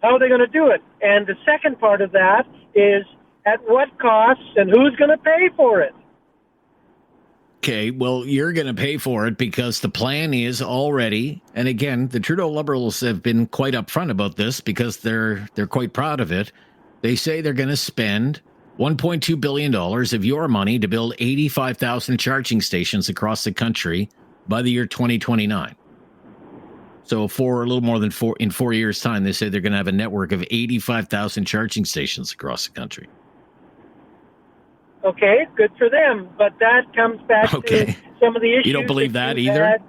[SPEAKER 16] How are they going to do it? And the second part of that is at what cost and who's going to pay for it?
[SPEAKER 1] Okay, well, you're going to pay for it because the plan is already, and again, the Trudeau Liberals have been quite upfront about this because they're quite proud of it. They say they're going to spend $1.2 billion of your money to build 85,000 charging stations across the country by the year 2029. So for a little more than 4 years' time, they say they're going to have a network of 85,000 charging stations across the country.
[SPEAKER 16] Okay, good for them. But that comes back to some of the issues.
[SPEAKER 1] You don't believe that either?
[SPEAKER 16] Had.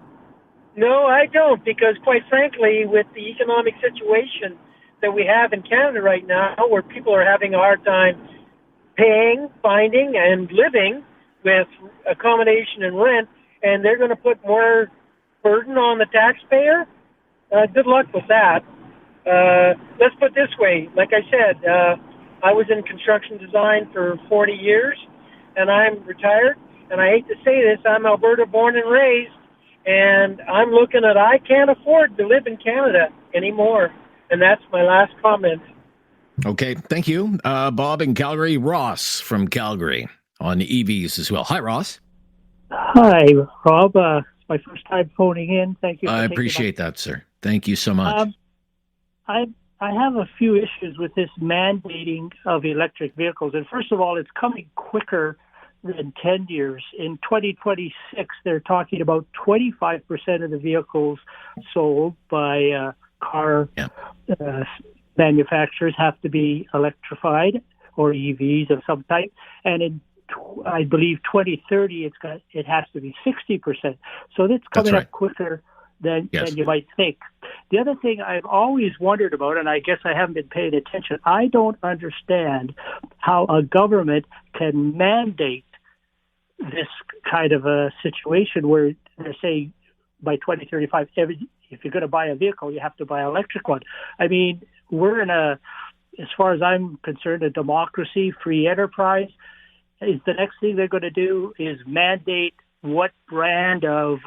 [SPEAKER 16] No, I don't, because quite frankly, with the economic situation that we have in Canada right now, where people are having a hard time paying, finding, and living with accommodation and rent, and they're going to put more burden on the taxpayer, good luck with that. Let's put it this way. Like I said, I was in construction design for 40 years, and I'm retired. And I hate to say this, I'm Alberta born and raised, and I'm looking at I can't afford to live in Canada anymore. And that's my last comment.
[SPEAKER 1] Okay, thank you. Bob in Calgary. Ross from Calgary on EVs as well. Hi, Ross.
[SPEAKER 17] Hi, Rob. It's my first time phoning in. Thank you.
[SPEAKER 1] I appreciate that, sir. Thank you so much.
[SPEAKER 17] I have a few issues with this mandating of electric vehicles. And first of all, it's coming quicker than 10 years. In 2026, they're talking about 25% of the vehicles sold by car manufacturers have to be electrified or EVs of some type. And in, I believe, 2030, it has to be 60%. So it's coming up quicker than you might think. The other thing I've always wondered about, and I guess I haven't been paying attention, I don't understand how a government can mandate this kind of a situation where they're saying by 2035, if you're going to buy a vehicle, you have to buy an electric one. I mean, we're in a as far as I'm concerned, a democracy, free enterprise, is the next thing they're going to do is mandate what brand of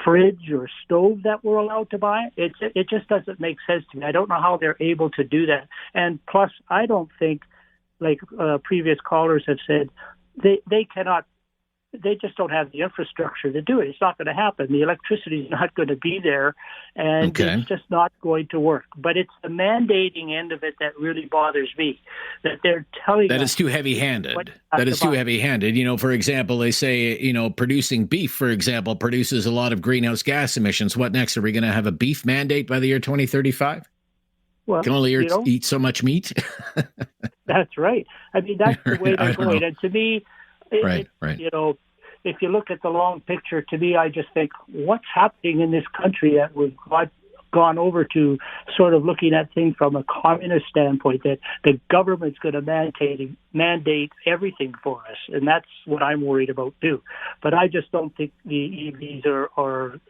[SPEAKER 17] fridge or stove that we're allowed to buy. It just doesn't make sense to me. I don't know how they're able to do that. And plus, I don't think, like previous callers have said, they cannot. They just don't have the infrastructure to do it. It's not going to happen. The electricity is not going to be there, and it's just not going to work. But it's the mandating end of it that really bothers me, that they're telling us
[SPEAKER 1] that is too heavy-handed. That is too heavy-handed. You know, for example, they say, you know, producing beef, for example, produces a lot of greenhouse gas emissions. What next? Are we going to have a beef mandate by the year 2035?
[SPEAKER 17] Well,
[SPEAKER 1] can only eat so much meat?
[SPEAKER 17] That's right. I mean, that's the way they're going. And to me,
[SPEAKER 1] right.
[SPEAKER 17] You know, if you look at the long picture, to me, I just think, what's happening in this country that we've gone over to sort of looking at things from a communist standpoint, that the government's going to mandate everything for us. And that's what I'm worried about, too. But I just don't think the EVs are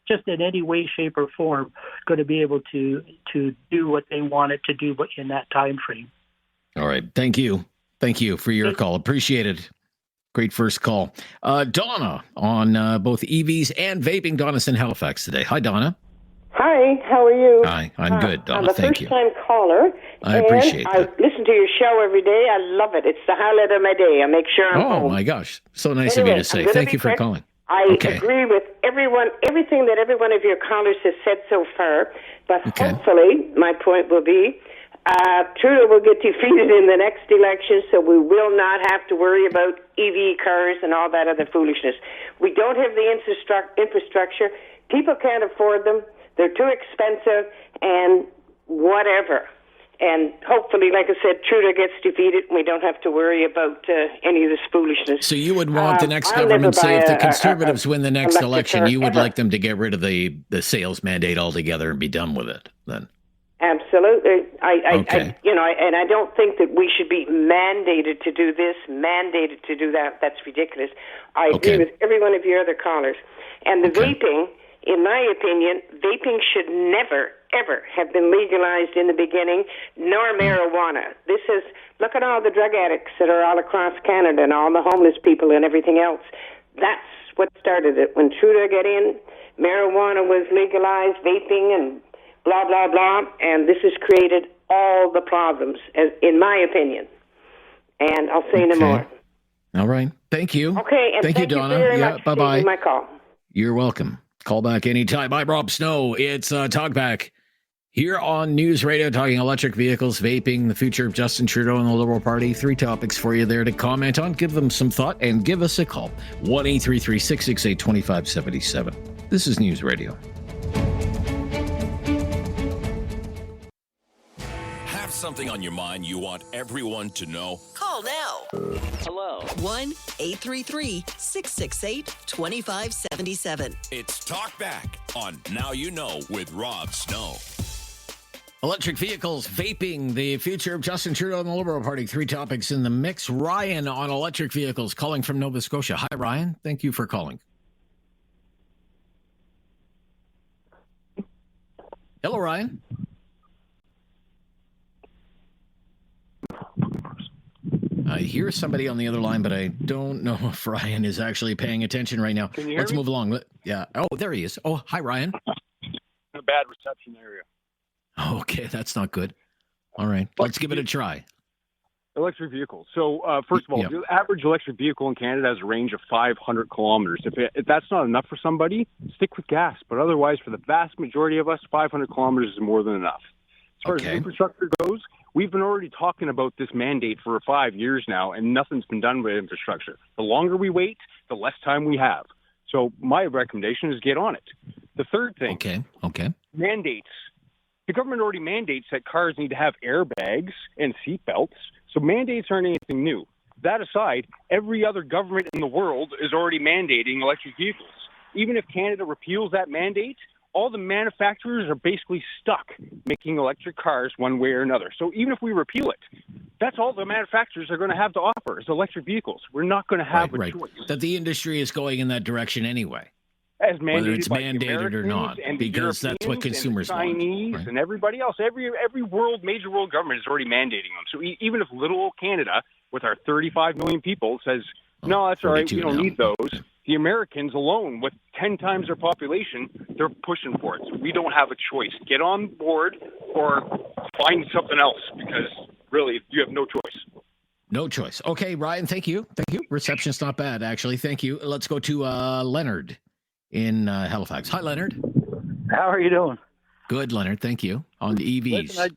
[SPEAKER 17] just in any way, shape, or form going to be able to do what they want it to do in that time frame.
[SPEAKER 1] All right. Thank you. Thank you for your call. Appreciate it. Great first call. Donna on both EVs and vaping. Donna's in Halifax today. Hi, Donna.
[SPEAKER 18] Hi, how are you?
[SPEAKER 1] Hi, I'm good, Donna.
[SPEAKER 18] I'm a
[SPEAKER 1] Thank you.
[SPEAKER 18] first-time caller.
[SPEAKER 1] I appreciate
[SPEAKER 18] that. I listen to your show every day. I love it. It's the highlight of my day. I make sure I'm home.
[SPEAKER 1] Oh, my gosh. So nice of you to say. Thank you for calling.
[SPEAKER 18] I agree with everything that every one of your callers has said so far. But hopefully, my point will be, Trudeau will get defeated in the next election, so we will not have to worry about EV cars and all that other foolishness. We don't have the infrastructure. People can't afford them. They're too expensive and whatever. And hopefully, like I said, Trudeau gets defeated and we don't have to worry about any of this foolishness.
[SPEAKER 1] So you would want the next government, say if the Conservatives win the next election, you would like them to get rid of the sales mandate altogether and be done with it then?
[SPEAKER 18] Absolutely. And I don't think that we should be mandated to do this, mandated to do that. That's ridiculous. I agree with every one of your other callers. And the vaping, in my opinion, vaping should never, ever have been legalized in the beginning, nor marijuana. Look at all the drug addicts that are all across Canada and all the homeless people and everything else. That's what started it. When Trudeau got in, marijuana was legalized, vaping and blah, blah, blah, and this has created all the problems, in my opinion. And I'll say no more.
[SPEAKER 1] All right. Thank you.
[SPEAKER 18] Okay, and
[SPEAKER 1] thank you, Donna.
[SPEAKER 18] Very much for taking my call.
[SPEAKER 1] You're welcome. Call back anytime. I'm Rob Snow. It's Talkback here on News Radio, talking electric vehicles, vaping, the future of Justin Trudeau and the Liberal Party. 3 topics for you there to comment on. Give them some thought and give us a call. 1-833-668-2577. This is News Radio.
[SPEAKER 2] Have something on your mind you want everyone to know?
[SPEAKER 9] Call now.
[SPEAKER 2] Hello.
[SPEAKER 9] 1-833-668-2577.
[SPEAKER 2] It's Talkback on Now You Know with Rob Snow.
[SPEAKER 1] Electric vehicles, vaping, the future of Justin Trudeau and the Liberal Party. 3 topics in the mix. Ryan on electric vehicles, calling from Nova Scotia. Hi, Ryan. Thank you for calling. Hello, Ryan. I hear somebody on the other line, but I don't know if Ryan is actually paying attention right now.
[SPEAKER 15] Can you hear
[SPEAKER 1] Let's
[SPEAKER 15] me?
[SPEAKER 1] move along. Yeah. Oh, there he is. Oh, hi, Ryan.
[SPEAKER 15] A bad reception area.
[SPEAKER 1] Okay, that's not good. All right, let's give it a try.
[SPEAKER 19] Electric vehicles. So, first of all, the average electric vehicle in Canada has a range of 500 kilometers. If that's not enough for somebody, stick with gas. But otherwise, for the vast majority of us, 500 kilometers is more than enough. As far as infrastructure goes, we've been already talking about this mandate for 5 years now, and nothing's been done with infrastructure. The longer we wait, the less time we have. So my recommendation is get on it. The third thing, mandates. The government already mandates that cars need to have airbags and seatbelts, so mandates aren't anything new. That aside, every other government in the world is already mandating electric vehicles. Even if Canada repeals that mandate, all the manufacturers are basically stuck making electric cars one way or another. So even if we repeal it, that's all the manufacturers are going to have to offer is electric vehicles. We're not going to have a choice.
[SPEAKER 1] That the industry is going in that direction anyway.
[SPEAKER 19] as mandated
[SPEAKER 1] whether it's
[SPEAKER 19] by
[SPEAKER 1] mandated or not,
[SPEAKER 19] and
[SPEAKER 1] because that's what
[SPEAKER 19] Europeans
[SPEAKER 1] consumers
[SPEAKER 19] and the Chinese
[SPEAKER 1] want. Right?
[SPEAKER 19] and everybody else. Every major world government is already mandating them. So even if little old Canada, with our 35 million people, says, no, that's all right, we don't need those, the Americans alone, with 10 times their population, they're pushing for it. So we don't have a choice. Get on board or find something else, because really, you have no choice.
[SPEAKER 1] No choice. Okay, Ryan, thank you. Thank you. Reception's not bad, actually. Thank you. Let's go to Leonard in Halifax. Hi, Leonard.
[SPEAKER 20] How are you doing?
[SPEAKER 1] Good, Leonard. Thank you. On the EVs.
[SPEAKER 20] Listen,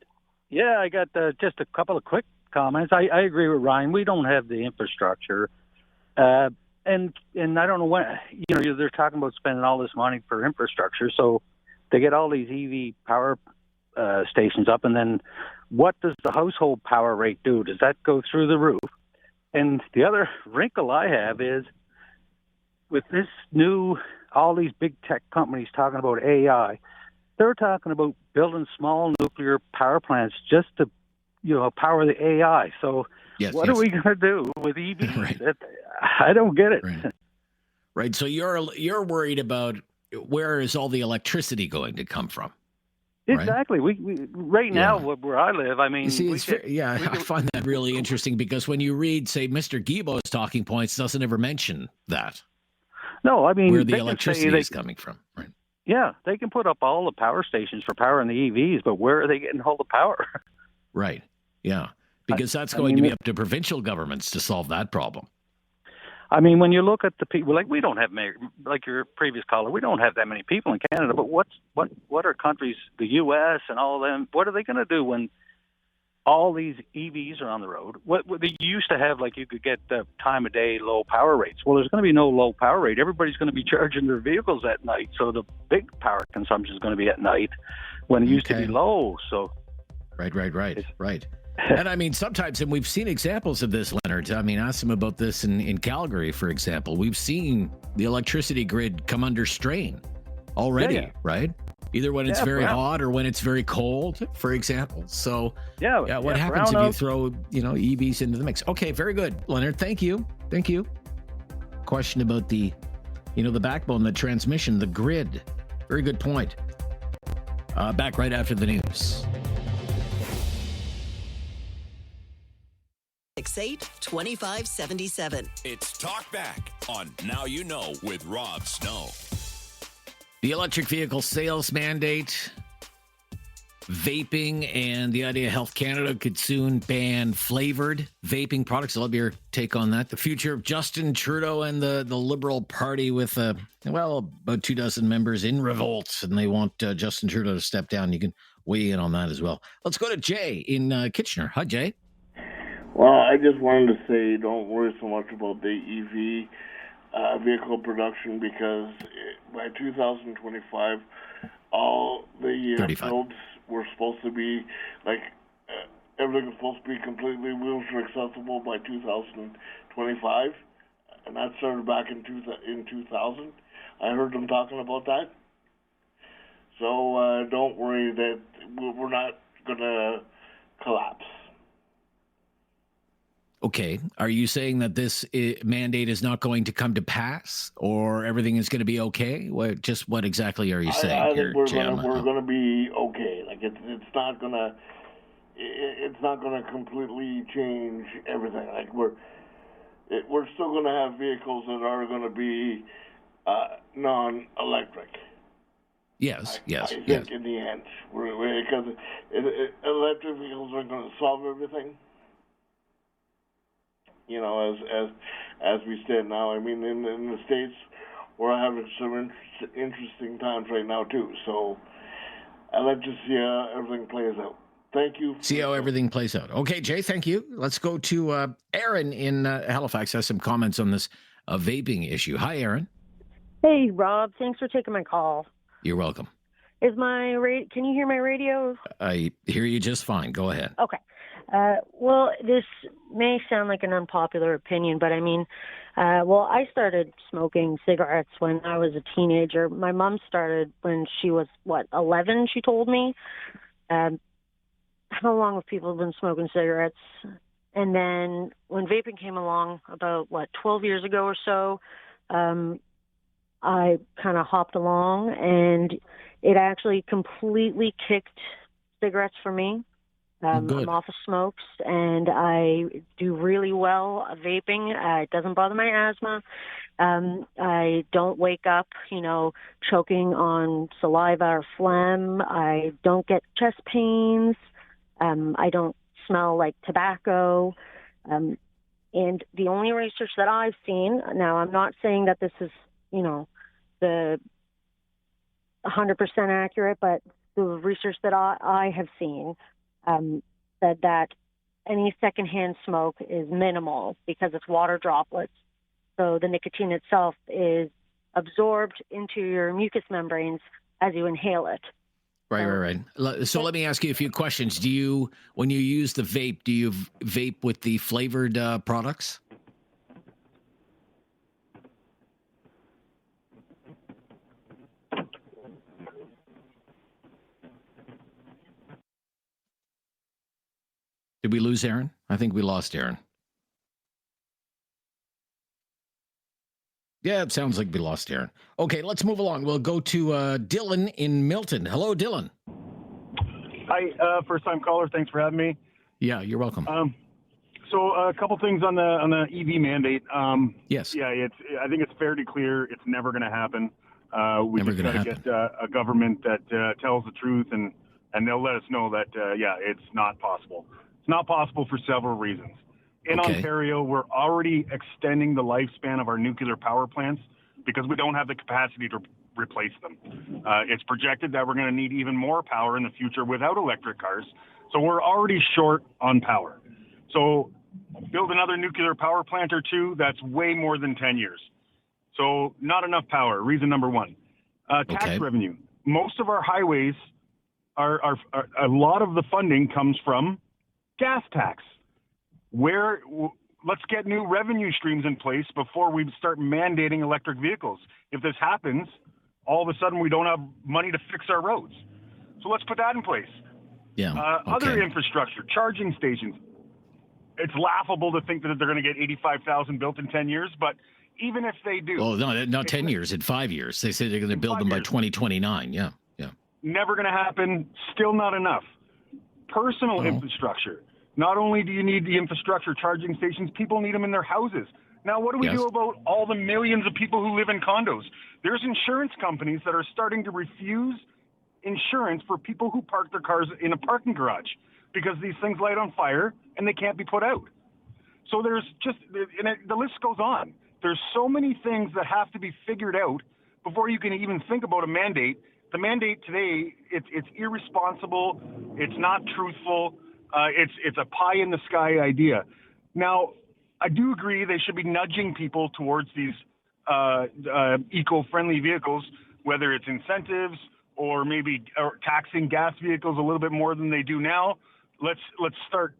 [SPEAKER 20] I got just a couple of quick comments. I agree with Ryan. We don't have the infrastructure. And I don't know when, they're talking about spending all this money for infrastructure. So they get all these EV power stations up, and then what does the household power rate do? Does that go through the roof? And the other wrinkle I have is, with this all these big tech companies talking about AI, they're talking about building small nuclear power plants just to, power the AI. So what are we going to do with EVs? Right. I don't get it.
[SPEAKER 1] Right. So you're worried about where is all the electricity going to come from?
[SPEAKER 20] Exactly. We right now where I live, I mean,
[SPEAKER 1] I find that really interesting, because when you read, say, Mr. Guilbeault's talking points, doesn't ever mention that.
[SPEAKER 20] No, I mean,
[SPEAKER 1] where the electricity is coming from, right?
[SPEAKER 20] Yeah, they can put up all the power stations for powering the EVs, but where are they getting all the power?
[SPEAKER 1] Right. Yeah, because that's going to be up to provincial governments to solve that problem.
[SPEAKER 20] I mean, when you look at the people, like we don't have, like your previous caller, we don't have that many people in Canada. But what are countries, the U.S. and all of them? What are they going to do when all these EVs are on the road? What they used to have, like you could get the time of day low power rates. Well, there's going to be no low power rate. Everybody's going to be charging their vehicles at night, so the big power consumption is going to be at night when it used to be low. So,
[SPEAKER 1] right. And I mean, sometimes, and we've seen examples of this, Leonard. I mean, ask them about this in Calgary, for example. We've seen the electricity grid come under strain already, right? Either when it's very hot or when it's very cold, for example. So, what happens if you throw, EVs into the mix? Okay, very good, Leonard. Thank you. Question about the backbone, the transmission, the grid. Very good point. Back right after the news.
[SPEAKER 9] 6-8-2577.
[SPEAKER 2] It's Talk Back on Now You Know with Rob Snow.
[SPEAKER 1] The electric vehicle sales mandate, vaping, and the idea Health Canada could soon ban flavored vaping products. I'll love your take on that. The future of Justin Trudeau and the Liberal Party with, about 24 members in revolt, and they want Justin Trudeau to step down. You can weigh in on that as well. Let's go to Jay in Kitchener. Hi, Jay.
[SPEAKER 21] Well, I just wanted to say don't worry so much about the EV vehicle production, because by 2025, all the builds were supposed to be, everything was supposed to be completely wheelchair accessible by 2025, and that started back in 2000. I heard them talking about that. So don't worry that we're not going to collapse.
[SPEAKER 1] Okay. Are you saying that this mandate is not going to come to pass, or everything is going to be okay? What exactly are you saying?
[SPEAKER 21] I think we're going to be okay. It's not going to completely change everything. We're still going to have vehicles that are going to be non-electric.
[SPEAKER 1] Yes.
[SPEAKER 21] I think in the end, because electric vehicles aren't going to solve everything. As we stand now. I mean, in the States, we're having some interesting times right now, too. So I'd like to see how everything plays out. Thank you.
[SPEAKER 1] See how everything plays out. Okay, Jay, thank you. Let's go to Aaron in Halifax. Has some comments on this vaping issue. Hi, Aaron.
[SPEAKER 22] Hey, Rob. Thanks for taking my call.
[SPEAKER 1] You're welcome.
[SPEAKER 22] Can you hear my radio?
[SPEAKER 1] I hear you just fine. Go ahead.
[SPEAKER 22] Okay. Well, this may sound like an unpopular opinion, but I mean, I started smoking cigarettes when I was a teenager. My mom started when she was, 11, she told me. How long have people been smoking cigarettes? And then when vaping came along about, 12 years ago or so, I kind of hopped along, and it actually completely kicked cigarettes for me. I'm off of smokes, and I do really well vaping. It doesn't bother my asthma. I don't wake up, choking on saliva or phlegm. I don't get chest pains. I don't smell like tobacco. And the only research that I've seen, now I'm not saying that this is, the 100% accurate, but the research that I have seen said that any secondhand smoke is minimal because it's water droplets. So the nicotine itself is absorbed into your mucous membranes as you inhale it.
[SPEAKER 1] Right. So let me ask you a few questions. When you use the vape, do you vape with the flavored products? Did we lose Aaron? I think we lost Aaron. Yeah, it sounds like we lost Aaron. Okay, let's move along. We'll go to Dylan in Milton. Hello, Dylan.
[SPEAKER 3] Hi, first-time caller. Thanks for having me.
[SPEAKER 1] Yeah, you're welcome.
[SPEAKER 3] So a couple things on the EV mandate.
[SPEAKER 1] Yes.
[SPEAKER 3] Yeah, I think it's fairly clear it's never going to happen. We just got to get a government that tells the truth, and they'll let us know that, it's not possible. It's not possible for several reasons. In Ontario, we're already extending the lifespan of our nuclear power plants because we don't have the capacity to replace them. It's projected that we're going to need even more power in the future without electric cars. So we're already short on power. So build another nuclear power plant or two, that's way more than 10 years. So not enough power, reason number one. Tax revenue. Most of our highways are a lot of the funding comes from gas tax. Let's get new revenue streams in place before we start mandating electric vehicles. If this happens, all of a sudden we don't have money to fix our roads. So let's put that in place.
[SPEAKER 1] Yeah.
[SPEAKER 3] Other infrastructure, charging stations. It's laughable to think that they're going to get 85,000 built in 10 years, but even if they do.
[SPEAKER 1] Well, no, not 10 years, in 5 years. They say they're going to build them by 2029. Yeah.
[SPEAKER 3] Never going to happen. Still not enough. Personal infrastructure. Not only do you need the infrastructure, charging stations, people need them in their houses. Now, what do we do about all the millions of people who live in condos? There's insurance companies that are starting to refuse insurance for people who park their cars in a parking garage because these things light on fire and they can't be put out. So the list goes on. There's so many things that have to be figured out before you can even think about a mandate. The mandate today, it's irresponsible. It's not truthful. It's a pie-in-the-sky idea. Now, I do agree they should be nudging people towards these eco-friendly vehicles, whether it's incentives or maybe taxing gas vehicles a little bit more than they do now. Let's start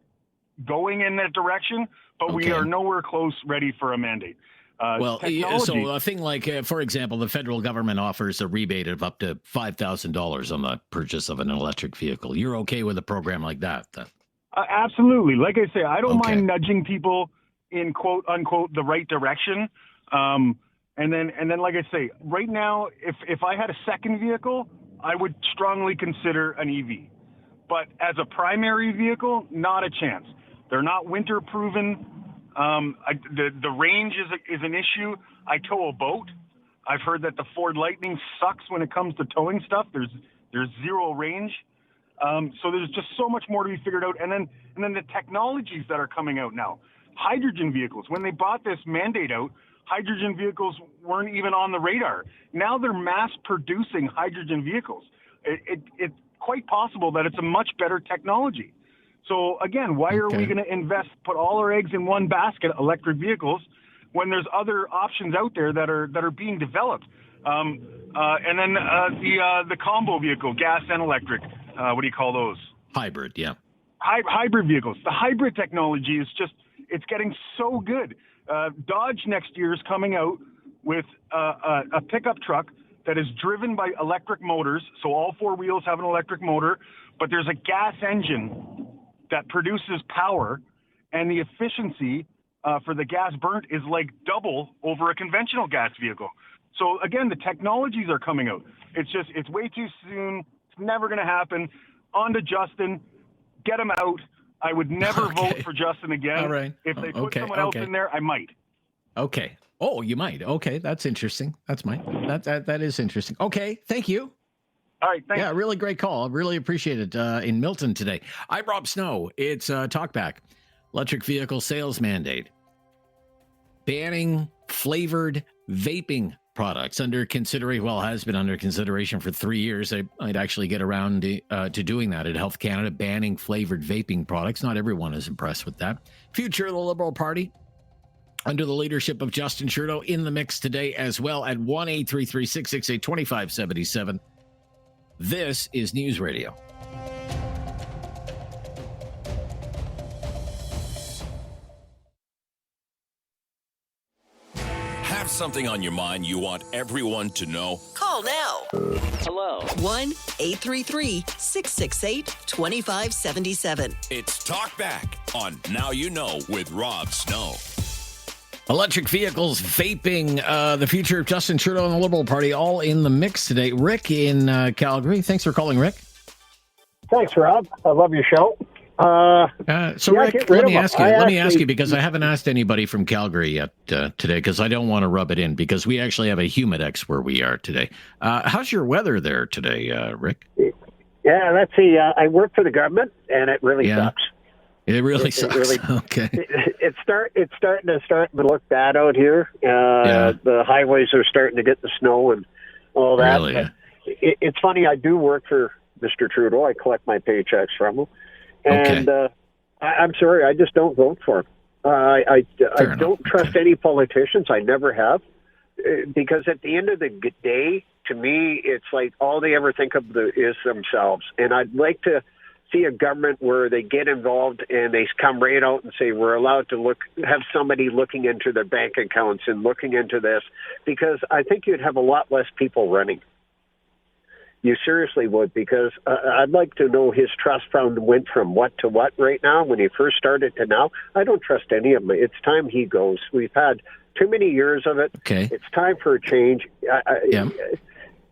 [SPEAKER 3] going in that direction, but we are nowhere close ready for a mandate.
[SPEAKER 1] So a thing like, for example, the federal government offers a rebate of up to $5,000 on the purchase of an electric vehicle. You're okay with a program like that?
[SPEAKER 3] Absolutely. Like I say, I don't mind nudging people in quote unquote the right direction. And then, like I say, right now, if I had a second vehicle, I would strongly consider an EV. But as a primary vehicle, not a chance. They're not winter proven. The range is an issue. I tow a boat. I've heard that the Ford Lightning sucks when it comes to towing stuff. There's zero range. So there's just so much more to be figured out. And then the technologies that are coming out now. Hydrogen vehicles. When they brought this mandate out, hydrogen vehicles weren't even on the radar. Now they're mass producing hydrogen vehicles. It's quite possible that it's a much better technology. So again, why are we going to put all our eggs in one basket, electric vehicles, when there's other options out there that are being developed? And then the combo vehicle, gas and electric. What do you call those?
[SPEAKER 1] Hybrid, yeah.
[SPEAKER 3] Hybrid vehicles. The hybrid technology is it's getting so good. Dodge next year is coming out with a pickup truck that is driven by electric motors. So all four wheels have an electric motor, but there's a gas engine that produces power, and the efficiency for the gas burnt is like double over a conventional gas vehicle. So again, the technologies are coming out. It's way too soon. It's never going to happen. On to Justin. Get him out. I would never vote for Justin again.
[SPEAKER 1] All right.
[SPEAKER 3] If they put someone else in there, I might.
[SPEAKER 1] Okay. Oh, you might. Okay, that's interesting. That is interesting. Okay, thank you.
[SPEAKER 3] All right, thanks.
[SPEAKER 1] Yeah, really great call. I really appreciate it in Milton today. I'm Rob Snow. It's Talkback. Electric vehicle sales mandate. Banning flavored vaping products under consideration. Well, has been under consideration for 3 years. I'd actually get around to doing that at Health Canada, banning flavored vaping products. Not everyone is impressed with that. Future of the Liberal Party under the leadership of Justin Trudeau in the mix today as well at 1-833-668-2577. This is News Radio.
[SPEAKER 2] Have something on your mind you want everyone to know?
[SPEAKER 9] Call now.
[SPEAKER 2] Hello.
[SPEAKER 9] 1-833-668-2577.
[SPEAKER 2] It's Talk Back on Now You Know with Rob Snow.
[SPEAKER 1] Electric vehicles, vaping, the future of Justin Trudeau and the Liberal Party, all in the mix today. Rick in Calgary. Thanks for calling, Rick.
[SPEAKER 4] Thanks, Rob. I love your show.
[SPEAKER 1] Rick, let me ask you, because I haven't asked anybody from Calgary yet today, because I don't want to rub it in, because we actually have a Humidex where we are today. How's your weather there today, Rick?
[SPEAKER 4] Yeah, let's see. I work for the government, and it really sucks.
[SPEAKER 1] It really sucks. Okay.
[SPEAKER 4] It's starting to look bad out here. The highways are starting to get the snow and all that.
[SPEAKER 1] Really?
[SPEAKER 4] It's funny. I do work for Mr. Trudeau. I collect my paychecks from him. And I'm sorry, I just don't vote for him. I don't trust any politicians. I never have. Because at the end of the day, to me, it's like all they ever think of is themselves. And I'd like to see a government where they get involved and they come right out and say, we're allowed to have somebody looking into their bank accounts and looking into this, because I think you'd have a lot less people running. You seriously would, because I'd like to know his trust fund went from what to what right now when he first started to now. I don't trust any of them. It's time he goes. We've had too many years of it.
[SPEAKER 1] Okay.
[SPEAKER 4] It's time for a change.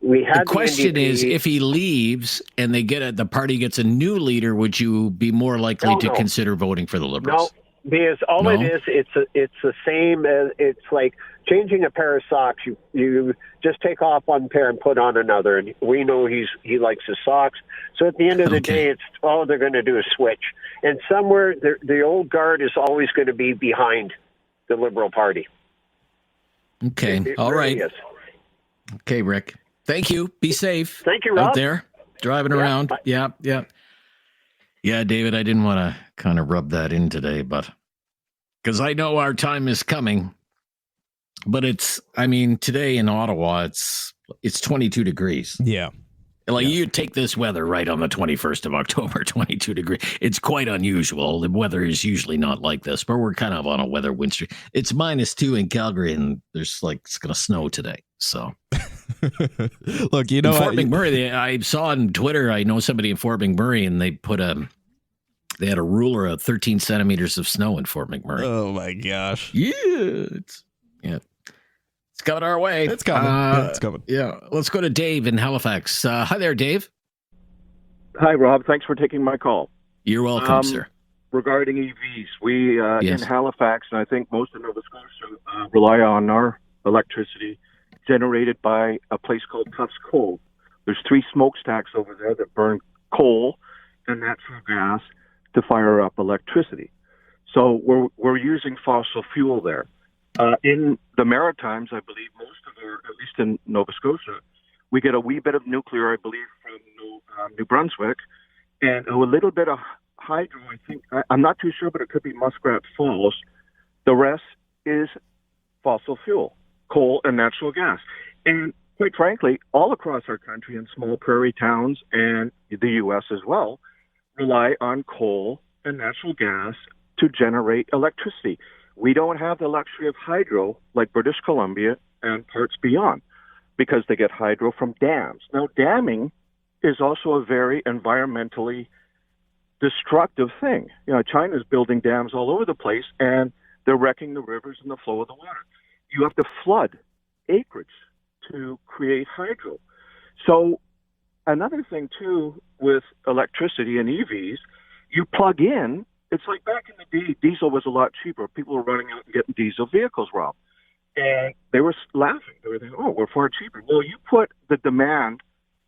[SPEAKER 4] We had
[SPEAKER 1] the question is, if he leaves and the party gets a new leader, would you be more likely to consider voting for the Liberals?
[SPEAKER 4] No, because it is, it's the same as, it's like changing a pair of socks. You just take off one pair and put on another, and we know he likes his socks. So at the end of the day, it's all they're going to do is switch. And somewhere the old guard is always going to be behind the Liberal Party.
[SPEAKER 1] Okay,
[SPEAKER 4] it
[SPEAKER 1] all
[SPEAKER 4] really
[SPEAKER 1] right.
[SPEAKER 4] is.
[SPEAKER 1] Okay, Rick. Thank you. Be safe.
[SPEAKER 4] Thank you, Rob.
[SPEAKER 1] Out there, driving around. Yeah. Yeah, David, I didn't want to kind of rub that in today, but because I know our time is coming. But today in Ottawa, it's 22 degrees.
[SPEAKER 10] Yeah.
[SPEAKER 1] You take this weather right on the 21st of October, 22 degrees. It's quite unusual. The weather is usually not like this, but we're kind of on a weather wind streak. It's -2 in Calgary, and it's going to snow today. So,
[SPEAKER 10] look,
[SPEAKER 1] in Fort McMurray, I saw on Twitter, I know somebody in Fort McMurray, and they they had a ruler of 13 centimeters of snow in Fort McMurray.
[SPEAKER 10] Oh my gosh.
[SPEAKER 1] It's coming our way.
[SPEAKER 10] It's coming. It's coming.
[SPEAKER 1] Yeah. Let's go to Dave in Halifax. Hi there, Dave.
[SPEAKER 5] Hi, Rob. Thanks for taking my call.
[SPEAKER 1] You're welcome, sir.
[SPEAKER 5] Regarding EVs, we in Halifax, and I think most of Nova Scotia, rely on our electricity generated by a place called Tufts Coal. There's 3 smokestacks over there that burn coal and natural gas to fire up electricity. So we're using fossil fuel there. In the Maritimes, I believe most of at least in Nova Scotia, we get a wee bit of nuclear, I believe, from New Brunswick, and a little bit of hydro, I think. I'm not too sure, but it could be Muskrat Falls. The rest is fossil fuel, coal and natural gas. And quite frankly, all across our country in small prairie towns and the U.S. as well, rely on coal and natural gas to generate electricity. We don't have the luxury of hydro like British Columbia and parts beyond because they get hydro from dams. Now, damming is also a very environmentally destructive thing. China's building dams all over the place, and they're wrecking the rivers and the flow of the water. You have to flood acreage to create hydro. So another thing, too, with electricity and EVs, you plug in. It's like back in the day, diesel was a lot cheaper. People were running out and getting diesel vehicles, Rob. And they were laughing. They were thinking, oh, we're far cheaper. Well, you put the demand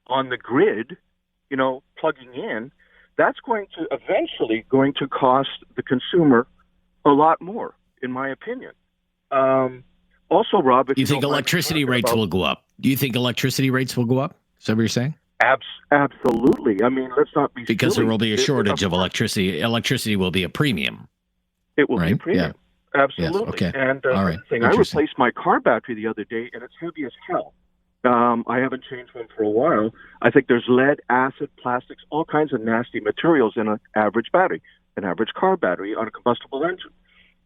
[SPEAKER 5] on the grid, plugging in, that's eventually going to cost the consumer a lot more, in my opinion. Also, Rob, if
[SPEAKER 1] you think electricity rates will go up? Do you think electricity rates will go up? Is that what you're saying?
[SPEAKER 5] Absolutely. I mean, let's not be
[SPEAKER 1] because
[SPEAKER 5] silly.
[SPEAKER 1] There will be a shortage of electricity. Electricity will be a premium.
[SPEAKER 5] It will be a premium. Yeah. Absolutely.
[SPEAKER 1] Yes. Okay.
[SPEAKER 5] And
[SPEAKER 1] all right.
[SPEAKER 5] Thing, I replaced my car battery the other day, and it's heavy as hell. I haven't changed one for a while. I think there's lead, acid, plastics, all kinds of nasty materials in an average battery, an average car battery on a combustible engine.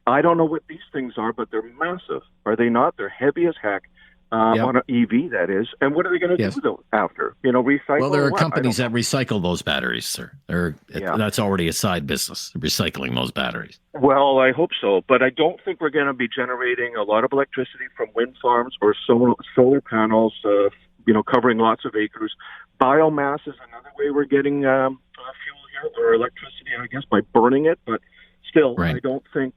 [SPEAKER 5] I don't know what these things are, but they're massive. Are they not? They're heavy as heck. On an EV, that is. And what are they going to do after? Recycle?
[SPEAKER 1] Well, there are companies that recycle those batteries, sir. That's already a side business, recycling those batteries.
[SPEAKER 5] Well, I hope so. But I don't think we're going to be generating a lot of electricity from wind farms or solar panels, covering lots of acres. Biomass is another way we're getting fuel here, or electricity, I guess, by burning it. But still, I don't think...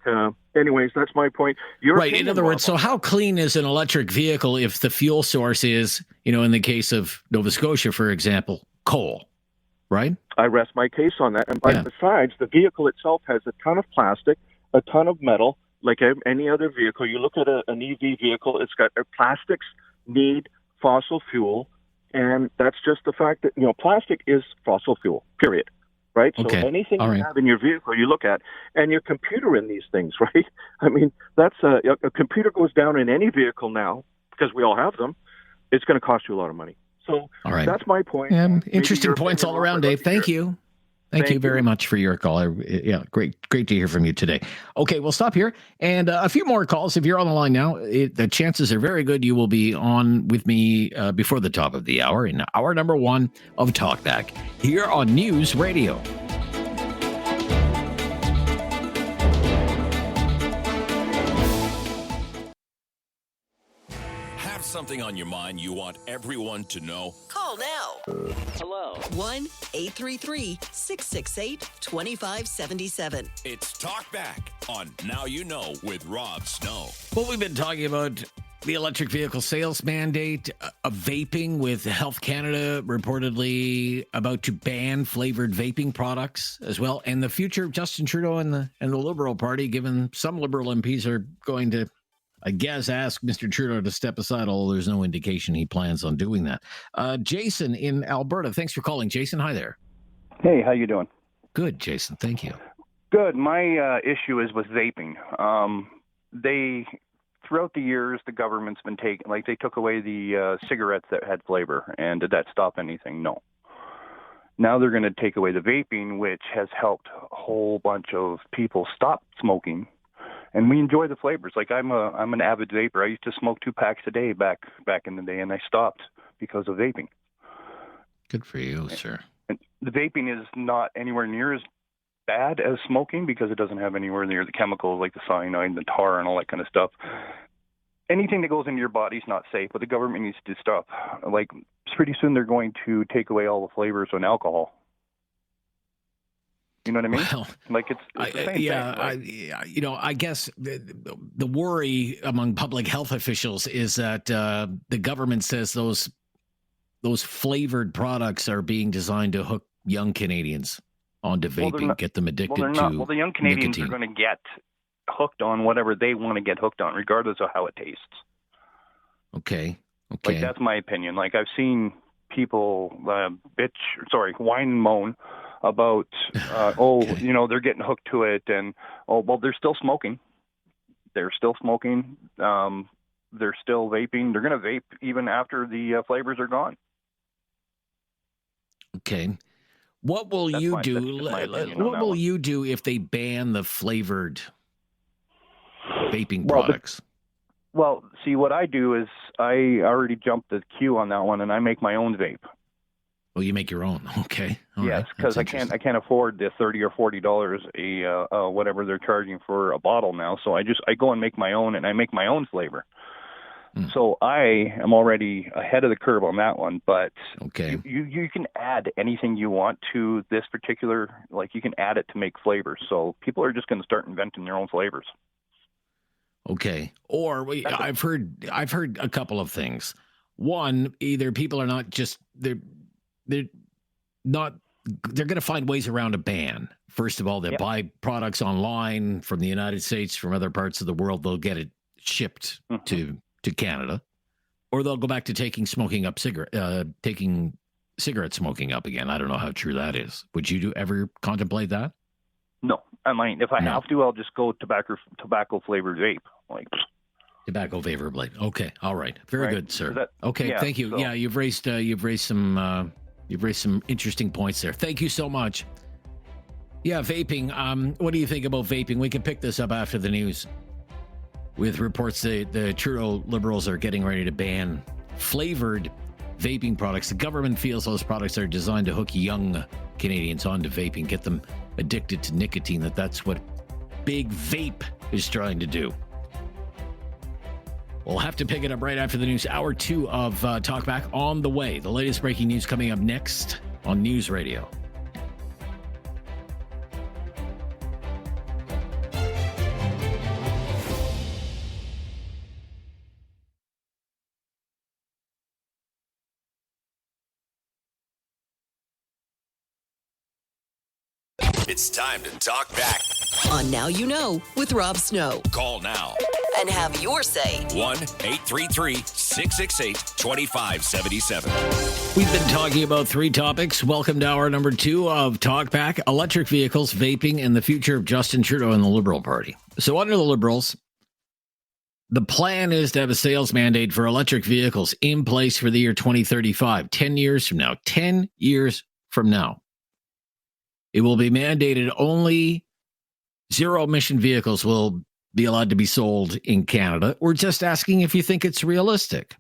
[SPEAKER 5] anyways, that's my point.
[SPEAKER 1] Right. In other words, so how clean is an electric vehicle if the fuel source is, in the case of Nova Scotia, for example, coal, right?
[SPEAKER 5] I rest my case on that. And besides, the vehicle itself has a ton of plastic, a ton of metal, like any other vehicle. You look at an EV vehicle, it's got plastics need fossil fuel, and that's just the fact that, plastic is fossil fuel, period. Right? So anything you have in your vehicle, you look at, and your computer in these things, right? I mean, that's a computer goes down in any vehicle now, because we all have them, it's going to cost you a lot of money. So that's my point.
[SPEAKER 1] Interesting points all around, Dave. Thank you. Thank you very much for your call. Great to hear from you today. Okay, we'll stop here. And a few more calls. If you're on the line now, the chances are very good you will be on with me before the top of the hour in hour number 1 of Talkback here on News Radio.
[SPEAKER 2] Something on your mind you want everyone to know?
[SPEAKER 9] Call now.
[SPEAKER 2] Hello.
[SPEAKER 9] 1-833-668-2577.
[SPEAKER 2] It's Talkback on Now You Know with Rob Snow.
[SPEAKER 1] Well, we've been talking about the electric vehicle sales mandate, vaping, with Health Canada reportedly about to ban flavored vaping products as well, and the future of Justin Trudeau and the Liberal Party, given some Liberal MPs are going to, I guess, ask Mr. Trudeau to step aside, although there's no indication he plans on doing that. Jason in Alberta, thanks for calling. Jason, hi there.
[SPEAKER 6] Hey, how you doing?
[SPEAKER 1] Good, Jason. Thank you.
[SPEAKER 6] Good. My issue is with vaping. Throughout the years, the government's been they took away the cigarettes that had flavor, and did that stop anything? No. Now they're going to take away the vaping, which has helped a whole bunch of people stop smoking. And we enjoy the flavors. Like I'm an avid vapor. I used to smoke 2 packs a day back in the day, and I stopped because of vaping.
[SPEAKER 1] Good for you, sir.
[SPEAKER 6] And the vaping is not anywhere near as bad as smoking because it doesn't have anywhere near the chemicals like the cyanide and the tar and all that kind of stuff. Anything that goes into your body is not safe, but the government needs to stop. Like pretty soon they're going to take away all the flavors on alcohol. You know what I mean?
[SPEAKER 1] Well,
[SPEAKER 6] it's the same thing.
[SPEAKER 1] Right? I guess the worry among public health officials is that the government says those flavored products are being designed to hook young Canadians onto vaping, get them addicted to
[SPEAKER 6] Well, the young Canadians
[SPEAKER 1] nicotine.
[SPEAKER 6] are going to get hooked on whatever they want to get hooked on, regardless of how it tastes.
[SPEAKER 1] Okay.
[SPEAKER 6] Like, that's my opinion. Like, I've seen people whine and moan about, they're getting hooked to it, and, they're still smoking. They're still smoking. They're still vaping. They're going to vape even after the flavors are gone.
[SPEAKER 1] Okay. What will you do? What will you do if they ban the flavored vaping products?
[SPEAKER 6] Well, see, what I do is I already jumped the queue on that one, and I make my own vape.
[SPEAKER 1] Oh, you make your own? Okay.
[SPEAKER 6] Yes, because I can't afford the $30 or $40 whatever they're charging for a bottle now. So I go and make my own, and I make my own flavor. So I am already ahead of the curve on that one, but
[SPEAKER 1] okay,
[SPEAKER 6] you can add anything you want to this particular, like you can add it to make flavors. So people are just going to start inventing their own flavors.
[SPEAKER 1] Okay. Or I've heard a couple of things. One, either people are not just they're going to find ways around a ban. First of all, they'll buy products online from the United States, from other parts of the world. They'll get it shipped to Canada, or they'll go back to taking cigarette smoking up again. I don't know how true that is. Would you ever contemplate that?
[SPEAKER 6] No, I mean, if I have to, I'll just go tobacco flavored vape, like
[SPEAKER 1] tobacco flavored blade. Okay, all right, very good, sir. Okay,
[SPEAKER 6] yeah,
[SPEAKER 1] thank you. So, you've raised some interesting points there. Thank you so much. Yeah, vaping. What do you think about vaping? We can pick this up after the news. With reports that the Trudeau Liberals are getting ready to ban flavored vaping products. The government feels those products are designed to hook young Canadians onto vaping, get them addicted to nicotine, that's what Big Vape is trying to do. We'll have to pick it up right after the news. Hour 2 of Talkback on the way. The latest breaking news coming up next on News Radio.
[SPEAKER 2] It's time to talk back.
[SPEAKER 9] On Now You Know with Rob Snow.
[SPEAKER 2] Call now
[SPEAKER 9] And have your say.
[SPEAKER 2] 1-833-668-2577.
[SPEAKER 1] We've been talking about 3 topics. Welcome to hour number 2 of Talkback: electric vehicles, vaping, and the future of Justin Trudeau and the Liberal Party. So under the Liberals, the plan is to have a sales mandate for electric vehicles in place for the year 2035, 10 years from now. 10 years from now. It will be mandated only zero-emission vehicles will be allowed to be sold in Canada. We're just asking if you think it's realistic.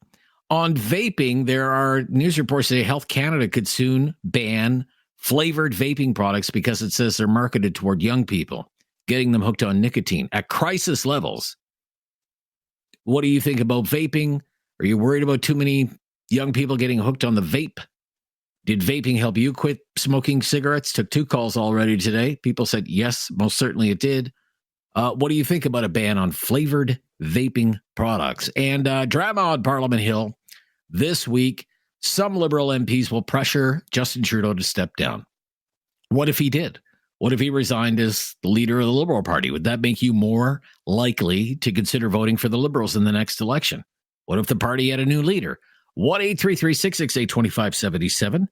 [SPEAKER 1] On vaping, there are news reports that Health Canada could soon ban flavored vaping products because it says they're marketed toward young people, getting them hooked on nicotine at crisis levels. What do you think about vaping? Are you worried about too many young people getting hooked on the vape? Did vaping help you quit smoking cigarettes? Took 2 calls already today. People said, yes, most certainly it did. What do you think about a ban on flavored vaping products? And drama on Parliament Hill this week. Some Liberal MPs will pressure Justin Trudeau to step down. What if he did? What if he resigned as the leader of the Liberal Party? Would that make you more likely to consider voting for the Liberals in the next election? What if the party had a new leader? 1-833-668-2577.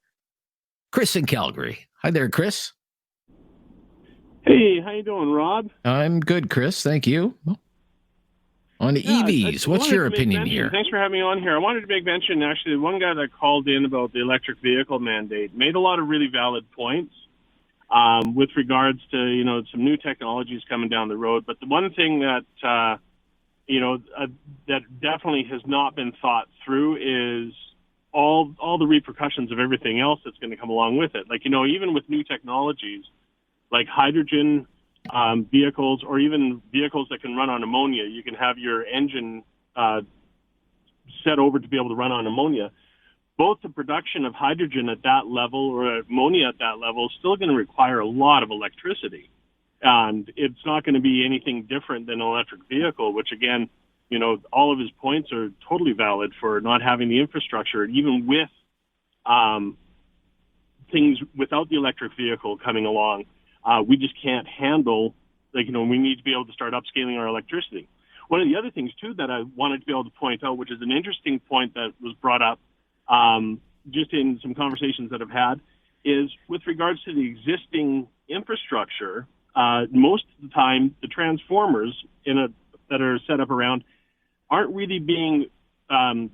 [SPEAKER 1] Chris in Calgary. Hi there, Chris.
[SPEAKER 7] Hey, how you doing, Rob?
[SPEAKER 1] I'm good, Chris. Thank you. On the EVs, what's your opinion here?
[SPEAKER 7] Thanks for having me on here. I wanted to make mention, actually, one guy that called in about the electric vehicle mandate made a lot of really valid points with regards to, some new technologies coming down the road. But the one thing that, that definitely has not been thought through is all the repercussions of everything else that's going to come along with it. Like, even with new technologies like hydrogen vehicles, or even vehicles that can run on ammonia, you can have your engine set over to be able to run on ammonia. Both the production of hydrogen at that level or ammonia at that level is still going to require a lot of electricity. And it's not going to be anything different than an electric vehicle, which, again, all of his points are totally valid for not having the infrastructure. Even with things without the electric vehicle coming along, we just can't handle, we need to be able to start upscaling our electricity. One of the other things, too, that I wanted to be able to point out, which is an interesting point that was brought up just in some conversations that I've had, is with regards to the existing infrastructure, most of the time the transformers that are set up around aren't really being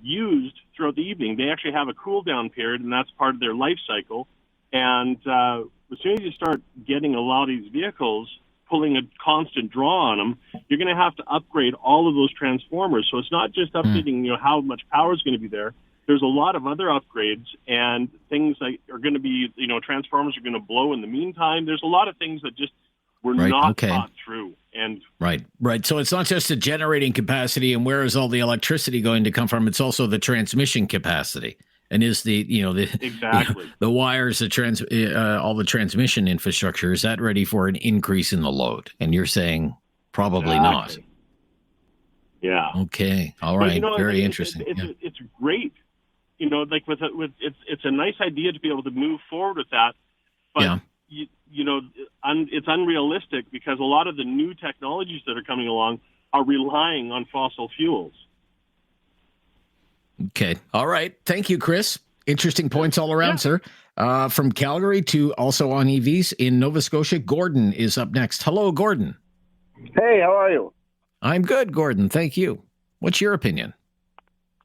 [SPEAKER 7] used throughout the evening. They actually have a cool down period, and that's part of their life cycle. And as soon as you start getting a lot of these vehicles pulling a constant draw on them, you're going to have to upgrade all of those transformers. So it's not just updating, how much power is going to be there. There's a lot of other upgrades and things that are going to be, transformers are going to blow in the meantime. There's a lot of things that just were not thought through. And
[SPEAKER 1] right. So it's not just the generating capacity and where is all the electricity going to come from? It's also the transmission capacity. And is
[SPEAKER 7] exactly
[SPEAKER 1] the wires, all the transmission infrastructure, is that ready for an increase in the load? And you're saying probably not.
[SPEAKER 7] Yeah.
[SPEAKER 1] Okay. All right. Very interesting.
[SPEAKER 7] It's great. Like it's a nice idea to be able to move forward with that, but it's unrealistic because a lot of the new technologies that are coming along are relying on fossil fuels.
[SPEAKER 1] Okay. All right. Thank you, Chris. Interesting points all around, sir. From Calgary to also on EVs in Nova Scotia, Gordon is up next. Hello, Gordon.
[SPEAKER 8] Hey, how are you?
[SPEAKER 1] I'm good, Gordon. Thank you. What's your opinion?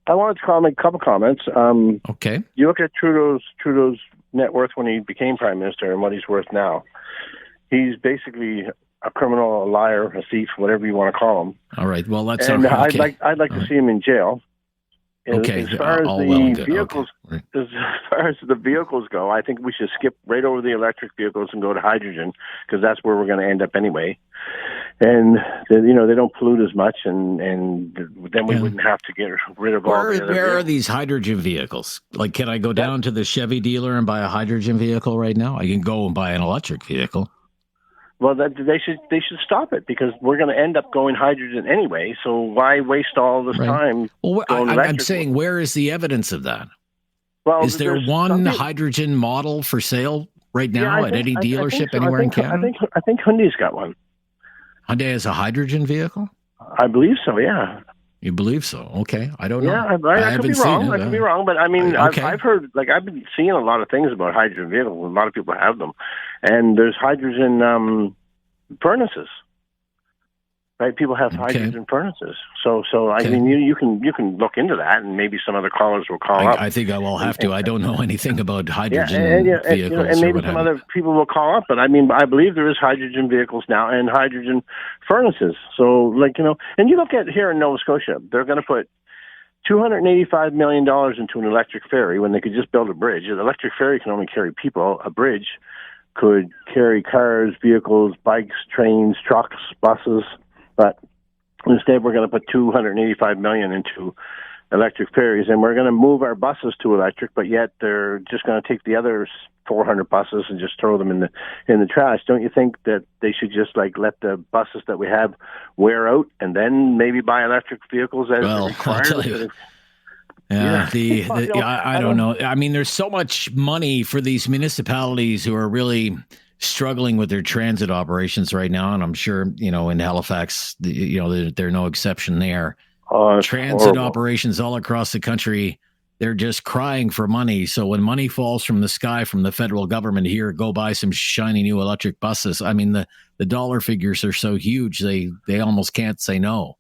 [SPEAKER 8] I wanted to make a couple comments.
[SPEAKER 1] Okay.
[SPEAKER 8] You look at Trudeau's net worth when he became prime minister and what he's worth now. He's basically a criminal, a liar, a thief, whatever you want to call him.
[SPEAKER 1] All right. Well, that's
[SPEAKER 8] and
[SPEAKER 1] okay.
[SPEAKER 8] I'd like to see him in jail.
[SPEAKER 1] Okay.
[SPEAKER 8] As far as the vehicles, as far as the vehicles go, I think we should skip right over the electric vehicles and go to hydrogen because that's where we're going to end up anyway. And they don't pollute as much, and then we wouldn't have to get rid of all the other.
[SPEAKER 1] Where are these hydrogen vehicles? Like, can I go down to the Chevy dealer and buy a hydrogen vehicle right now? I can go and buy an electric vehicle.
[SPEAKER 8] Well, they should stop it because we're going to end up going hydrogen anyway. So why waste all this time?
[SPEAKER 1] Well, I'm saying, where is the evidence of that?
[SPEAKER 8] Well,
[SPEAKER 1] is there one hydrogen model for sale right now at any dealership anywhere in Canada?
[SPEAKER 8] I think Hyundai's got one.
[SPEAKER 1] Hyundai has a hydrogen vehicle?
[SPEAKER 8] I believe so. Yeah.
[SPEAKER 1] You believe so? Okay, I don't know.
[SPEAKER 8] Yeah, I could be wrong. I could be wrong, but I mean, okay. I've heard, I've been seeing a lot of things about hydrogen vehicles. A lot of people have them, and there's hydrogen furnaces. Right? People have hydrogen furnaces. So I mean, you can look into that, and maybe some other callers will call up.
[SPEAKER 1] I think I will have to. I don't know anything about hydrogen vehicles.
[SPEAKER 8] And maybe some other people will call up. But I mean, I believe there is hydrogen vehicles now and hydrogen furnaces. So, and you look at here in Nova Scotia, they're going to put $285 million into an electric ferry when they could just build a bridge. An electric ferry can only carry people. A bridge could carry cars, vehicles, bikes, trains, trucks, buses. But instead, we're going to put $285 million into electric ferries, and we're going to move our buses to electric. But yet, they're just going to take the other 400 buses and just throw them in the trash. Don't you think that they should just let the buses that we have wear out, and then maybe buy electric vehicles as required?
[SPEAKER 1] I don't know. I mean, there's so much money for these municipalities who are really struggling with their transit operations right now, and I'm sure in Halifax, they're no exception there. Transit operations all across the country, they're just crying for money. So when money falls from the sky from the federal government, here, go buy some shiny new electric buses. I mean, the dollar figures are so huge they almost can't say no.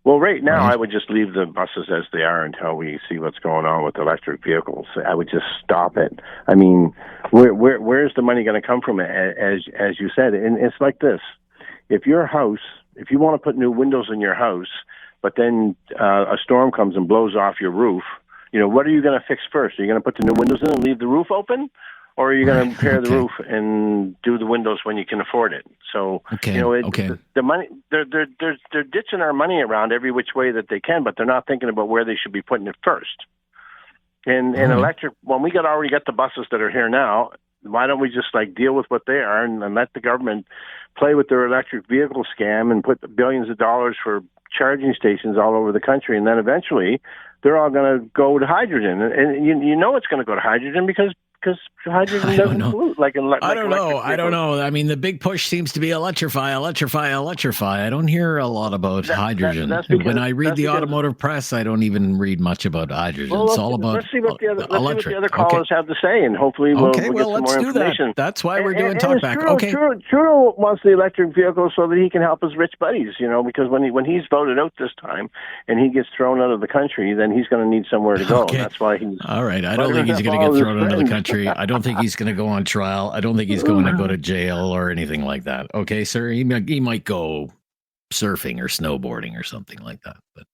[SPEAKER 8] Well, right now, I would just leave the buses as they are until we see what's going on with electric vehicles. I would just stop it. I mean, where's the money going to come from, as you said? And it's like this. If you want to put new windows in your house, but then a storm comes and blows off your roof, what are you going to fix first? Are you going to put the new windows in and leave the roof open? Or are you going to repair the roof and do the windows when you can afford it? So, the money, they're ditching our money around every which way that they can, but they're not thinking about where they should be putting it first. And electric, when we already got the buses that are here now, why don't we just deal with what they are and let the government play with their electric vehicle scam and put billions of dollars for charging stations all over the country, and then eventually they're all going to go to hydrogen, and it's going to go to hydrogen because hydrogen doesn't pollute like
[SPEAKER 1] I don't know. I mean, the big push seems to be electrify. I don't hear a lot about hydrogen. When I read the automotive press, I don't even read much about hydrogen.
[SPEAKER 8] Well,
[SPEAKER 1] it's all about
[SPEAKER 8] let's see what the other callers have to say, and hopefully we'll get some
[SPEAKER 1] let's
[SPEAKER 8] more
[SPEAKER 1] do
[SPEAKER 8] information.
[SPEAKER 1] That. That's why we're doing Talkback. Okay.
[SPEAKER 8] Trudeau wants the electric vehicle so that he can help his rich buddies, because when he's voted out this time and he gets thrown out of the country, then he's going to need somewhere to go. That's why he's...
[SPEAKER 1] All right. I don't think he's going to get thrown out of the country. I don't think he's going to go on trial. I don't think he's going to go to jail or anything like that. Okay, sir? He might go surfing or snowboarding or something like that. But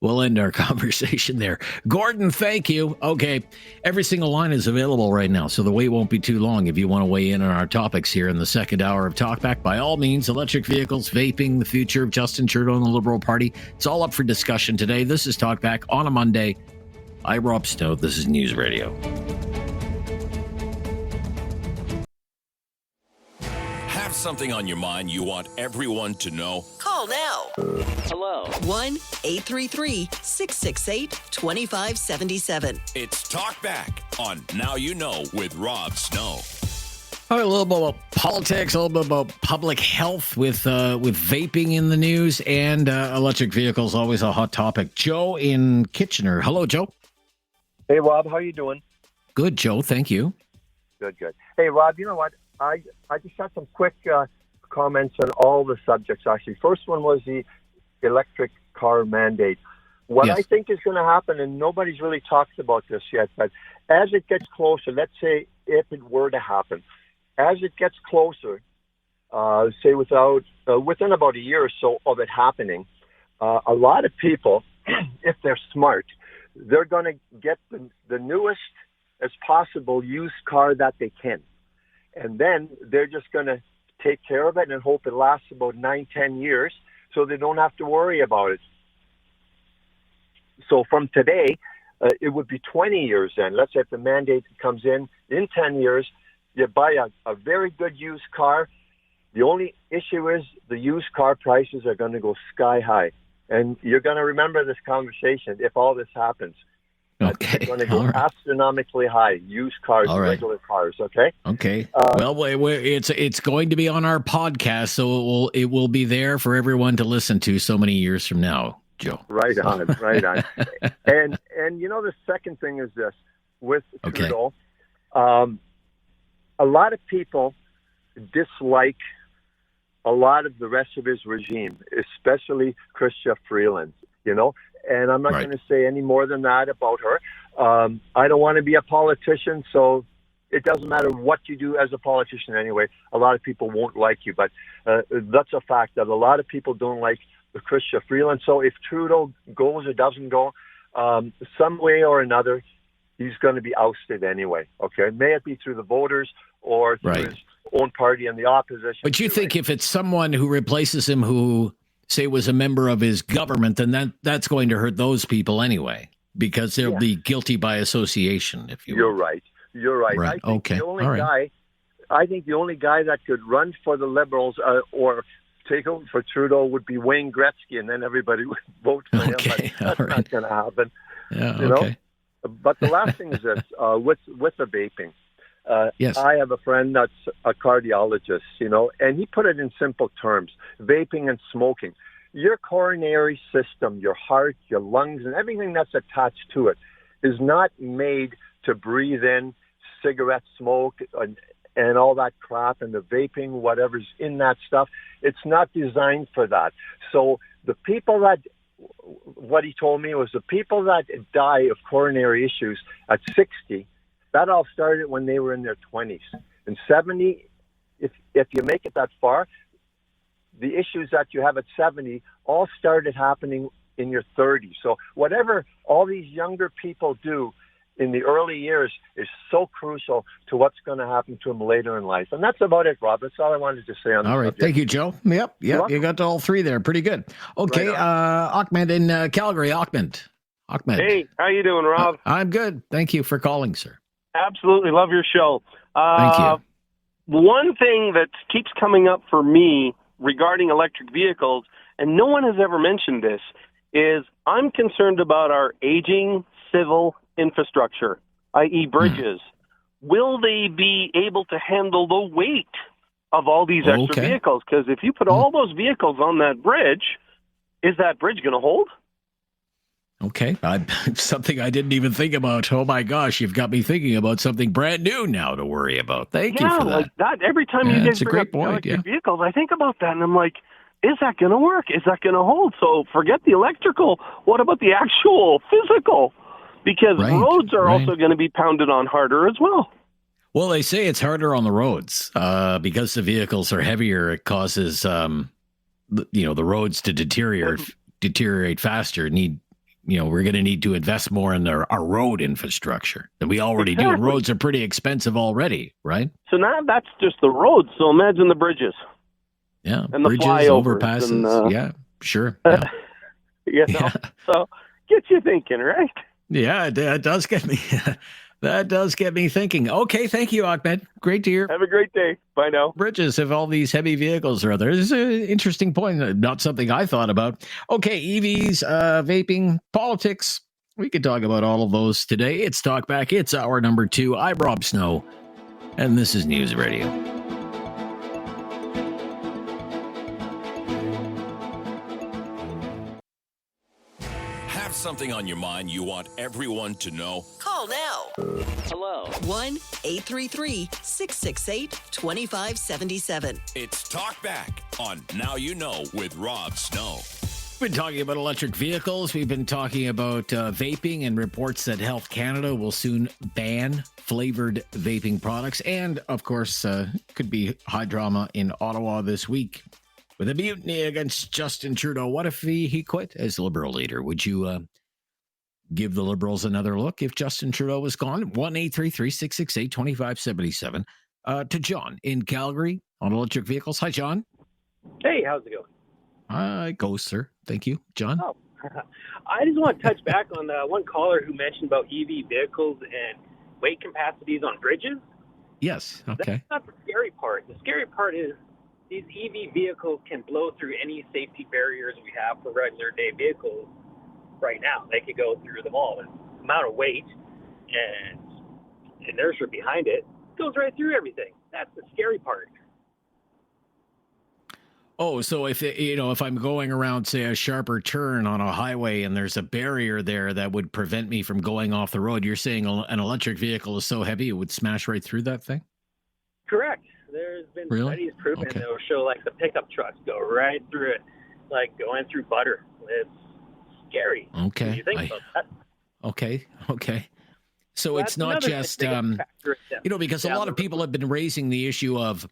[SPEAKER 1] We'll end our conversation there. Gordon, thank you. Okay. Every single line is available right now, so the wait won't be too long if you want to weigh in on our topics here in the second hour of Talkback. By all means, electric vehicles, vaping, the future of Justin Trudeau and the Liberal Party. It's all up for discussion today. This is Talkback on a Monday. I'm Rob Snow. This is News Radio.
[SPEAKER 2] Have something on your mind you want everyone to know?
[SPEAKER 9] Call now.
[SPEAKER 2] Hello.
[SPEAKER 9] 1-833-668-2577.
[SPEAKER 2] It's Talk Back on Now You Know with Rob Snow.
[SPEAKER 1] All right, a little bit about politics, a little bit about public health with vaping in the news, and electric vehicles, always a hot topic. Joe in Kitchener. Hello, Joe.
[SPEAKER 11] Hey, Rob. How you doing?
[SPEAKER 1] Good, Joe. Thank you.
[SPEAKER 11] Good. Hey, Rob, you know what? I just had some quick comments on all the subjects, actually. First one was the electric car mandate. What I think is going to happen, and nobody's really talked about this yet, but as it gets closer, let's say if it were to happen, as it gets closer, say within about a year or so of it happening, a lot of people, if they're smart, they're going to get the newest as possible used car that they can. And then they're just going to take care of it and hope it lasts about 9-10 years so they don't have to worry about it. So from today, it would be 20 years then. Let's say if the mandate comes in 10 years, you buy a very good used car. The only issue is the used car prices are going to go sky high. And you're going to remember this conversation if all this happens.
[SPEAKER 1] Okay.
[SPEAKER 11] It's going to go astronomically high, used cars, regular cars, okay?
[SPEAKER 1] Okay. It's going to be on our podcast, so it will be there for everyone to listen to so many years from now, Joe.
[SPEAKER 11] Right on. And you know, the second thing is this. With Trudeau, a lot of people dislike a lot of the rest of his regime, especially Chrystia Freeland, you know? And I'm not going to say any more than that about her. I don't want to be a politician, so it doesn't matter what you do as a politician anyway. A lot of people won't like you, but that's a fact that a lot of people don't like the Chrystia Freeland. So if Trudeau goes or doesn't go, some way or another, he's going to be ousted anyway, okay? May it be through the voters or through his own party and the opposition.
[SPEAKER 1] But you think if it's someone who replaces him who, say, was a member of his government, then that's going to hurt those people anyway, because they'll be guilty by association, if you will.
[SPEAKER 11] You're right.
[SPEAKER 1] Right.
[SPEAKER 11] I think the only guy that could run for the Liberals or take over for Trudeau would be Wayne Gretzky, and then everybody would vote for him. But that's not going to happen.
[SPEAKER 1] Yeah,
[SPEAKER 11] you know? But the last thing is this, with the vaping. I have a friend that's a cardiologist, you know, and he put it in simple terms, vaping and smoking. Your coronary system, your heart, your lungs, and everything that's attached to it is not made to breathe in cigarette smoke and all that crap and the vaping, whatever's in that stuff. It's not designed for that. So the people what he told me was the people that die of coronary issues at 60, that all started when they were in their 20s. In 70, if you make it that far, the issues that you have at 70 all started happening in your 30s. So whatever all these younger people do in the early years is so crucial to what's going to happen to them later in life. And that's about it, Rob. That's all I wanted to say on this subject.
[SPEAKER 1] Thank you, Joe. Yep. You got all three there. Pretty good. Okay, Ahmed in Calgary. Ahmed.
[SPEAKER 12] Hey, how you doing, Rob?
[SPEAKER 1] I'm good. Thank you for calling, sir.
[SPEAKER 12] Absolutely. Love your show.
[SPEAKER 1] Thank you.
[SPEAKER 12] One thing that keeps coming up for me regarding electric vehicles, and no one has ever mentioned this, is I'm concerned about our aging civil infrastructure, i.e. bridges. Will they be able to handle the weight of all these extra vehicles? Because if you put all those vehicles on that bridge, is that bridge going to hold?
[SPEAKER 1] Okay. Something I didn't even think about. Oh, my gosh. You've got me thinking about something brand new now to worry about. Thank you for that.
[SPEAKER 12] Like that. Every time you guys bring up electric vehicles, I think about that, and I'm like, is that going to work? Is that going to hold? So forget the electrical. What about the actual physical? Because roads are also going to be pounded on harder as well.
[SPEAKER 1] Well, they say it's harder on the roads because the vehicles are heavier. It causes, the roads to deteriorate faster, need we're going to need to invest more in our road infrastructure than we already do. And roads are pretty expensive already, right?
[SPEAKER 12] So now that's just the roads. So imagine the bridges.
[SPEAKER 1] Yeah,
[SPEAKER 12] and
[SPEAKER 1] bridges,
[SPEAKER 12] the flyovers,
[SPEAKER 1] overpasses. Yeah, sure. Yeah.
[SPEAKER 12] Yeah. So gets you thinking, right?
[SPEAKER 1] Yeah, that does get me. That does get me thinking. Okay, thank you, Ahmed. Great to hear.
[SPEAKER 12] Have a great day. Bye now.
[SPEAKER 1] Bridges have all these heavy vehicles are there. This is an interesting point. Not something I thought about. Okay, EVs, vaping, politics. We could talk about all of those today. It's Talkback. It's hour number 2. I'm Rob Snow, and this is News Radio.
[SPEAKER 2] Something on your mind you want everyone to know?
[SPEAKER 9] Call now.
[SPEAKER 2] Hello.
[SPEAKER 9] 1-833-668-2577.
[SPEAKER 2] It's Talk Back on Now You Know with Rob Snow.
[SPEAKER 1] We've been talking about electric vehicles. We've been talking about vaping and reports that Health Canada will soon ban flavored vaping products. And, of course, could be high drama in Ottawa this week with a mutiny against Justin Trudeau. What if he quit as Liberal leader? Would you give the Liberals another look if Justin Trudeau was gone? 1-833-668-2577. To John in Calgary on electric vehicles. Hi, John.
[SPEAKER 13] Hey, how's it going?
[SPEAKER 1] It goes, sir. Thank you. John?
[SPEAKER 13] Oh, I just want to touch back on one caller who mentioned about EV vehicles and weight capacities on bridges.
[SPEAKER 1] Yes, okay.
[SPEAKER 13] That's not the scary part. The scary part is these EV vehicles can blow through any safety barriers we have for regular day vehicles right now. They could go through them all. The amount of weight and inertia behind it goes right through everything. That's the scary part.
[SPEAKER 1] Oh, so if I'm going around, say, a sharper turn on a highway and there's a barrier there that would prevent me from going off the road, you're saying an electric vehicle is so heavy it would smash right through that thing?
[SPEAKER 13] Correct. There's been studies proving
[SPEAKER 1] Okay.
[SPEAKER 13] that will show like the pickup trucks go right through it, like going through butter. It's scary.
[SPEAKER 1] Okay.
[SPEAKER 13] When you think about that.
[SPEAKER 1] Okay. So
[SPEAKER 13] Well,
[SPEAKER 1] it's
[SPEAKER 13] that's
[SPEAKER 1] not
[SPEAKER 13] another
[SPEAKER 1] just,
[SPEAKER 13] factor
[SPEAKER 1] because a lot of people have been raising the issue of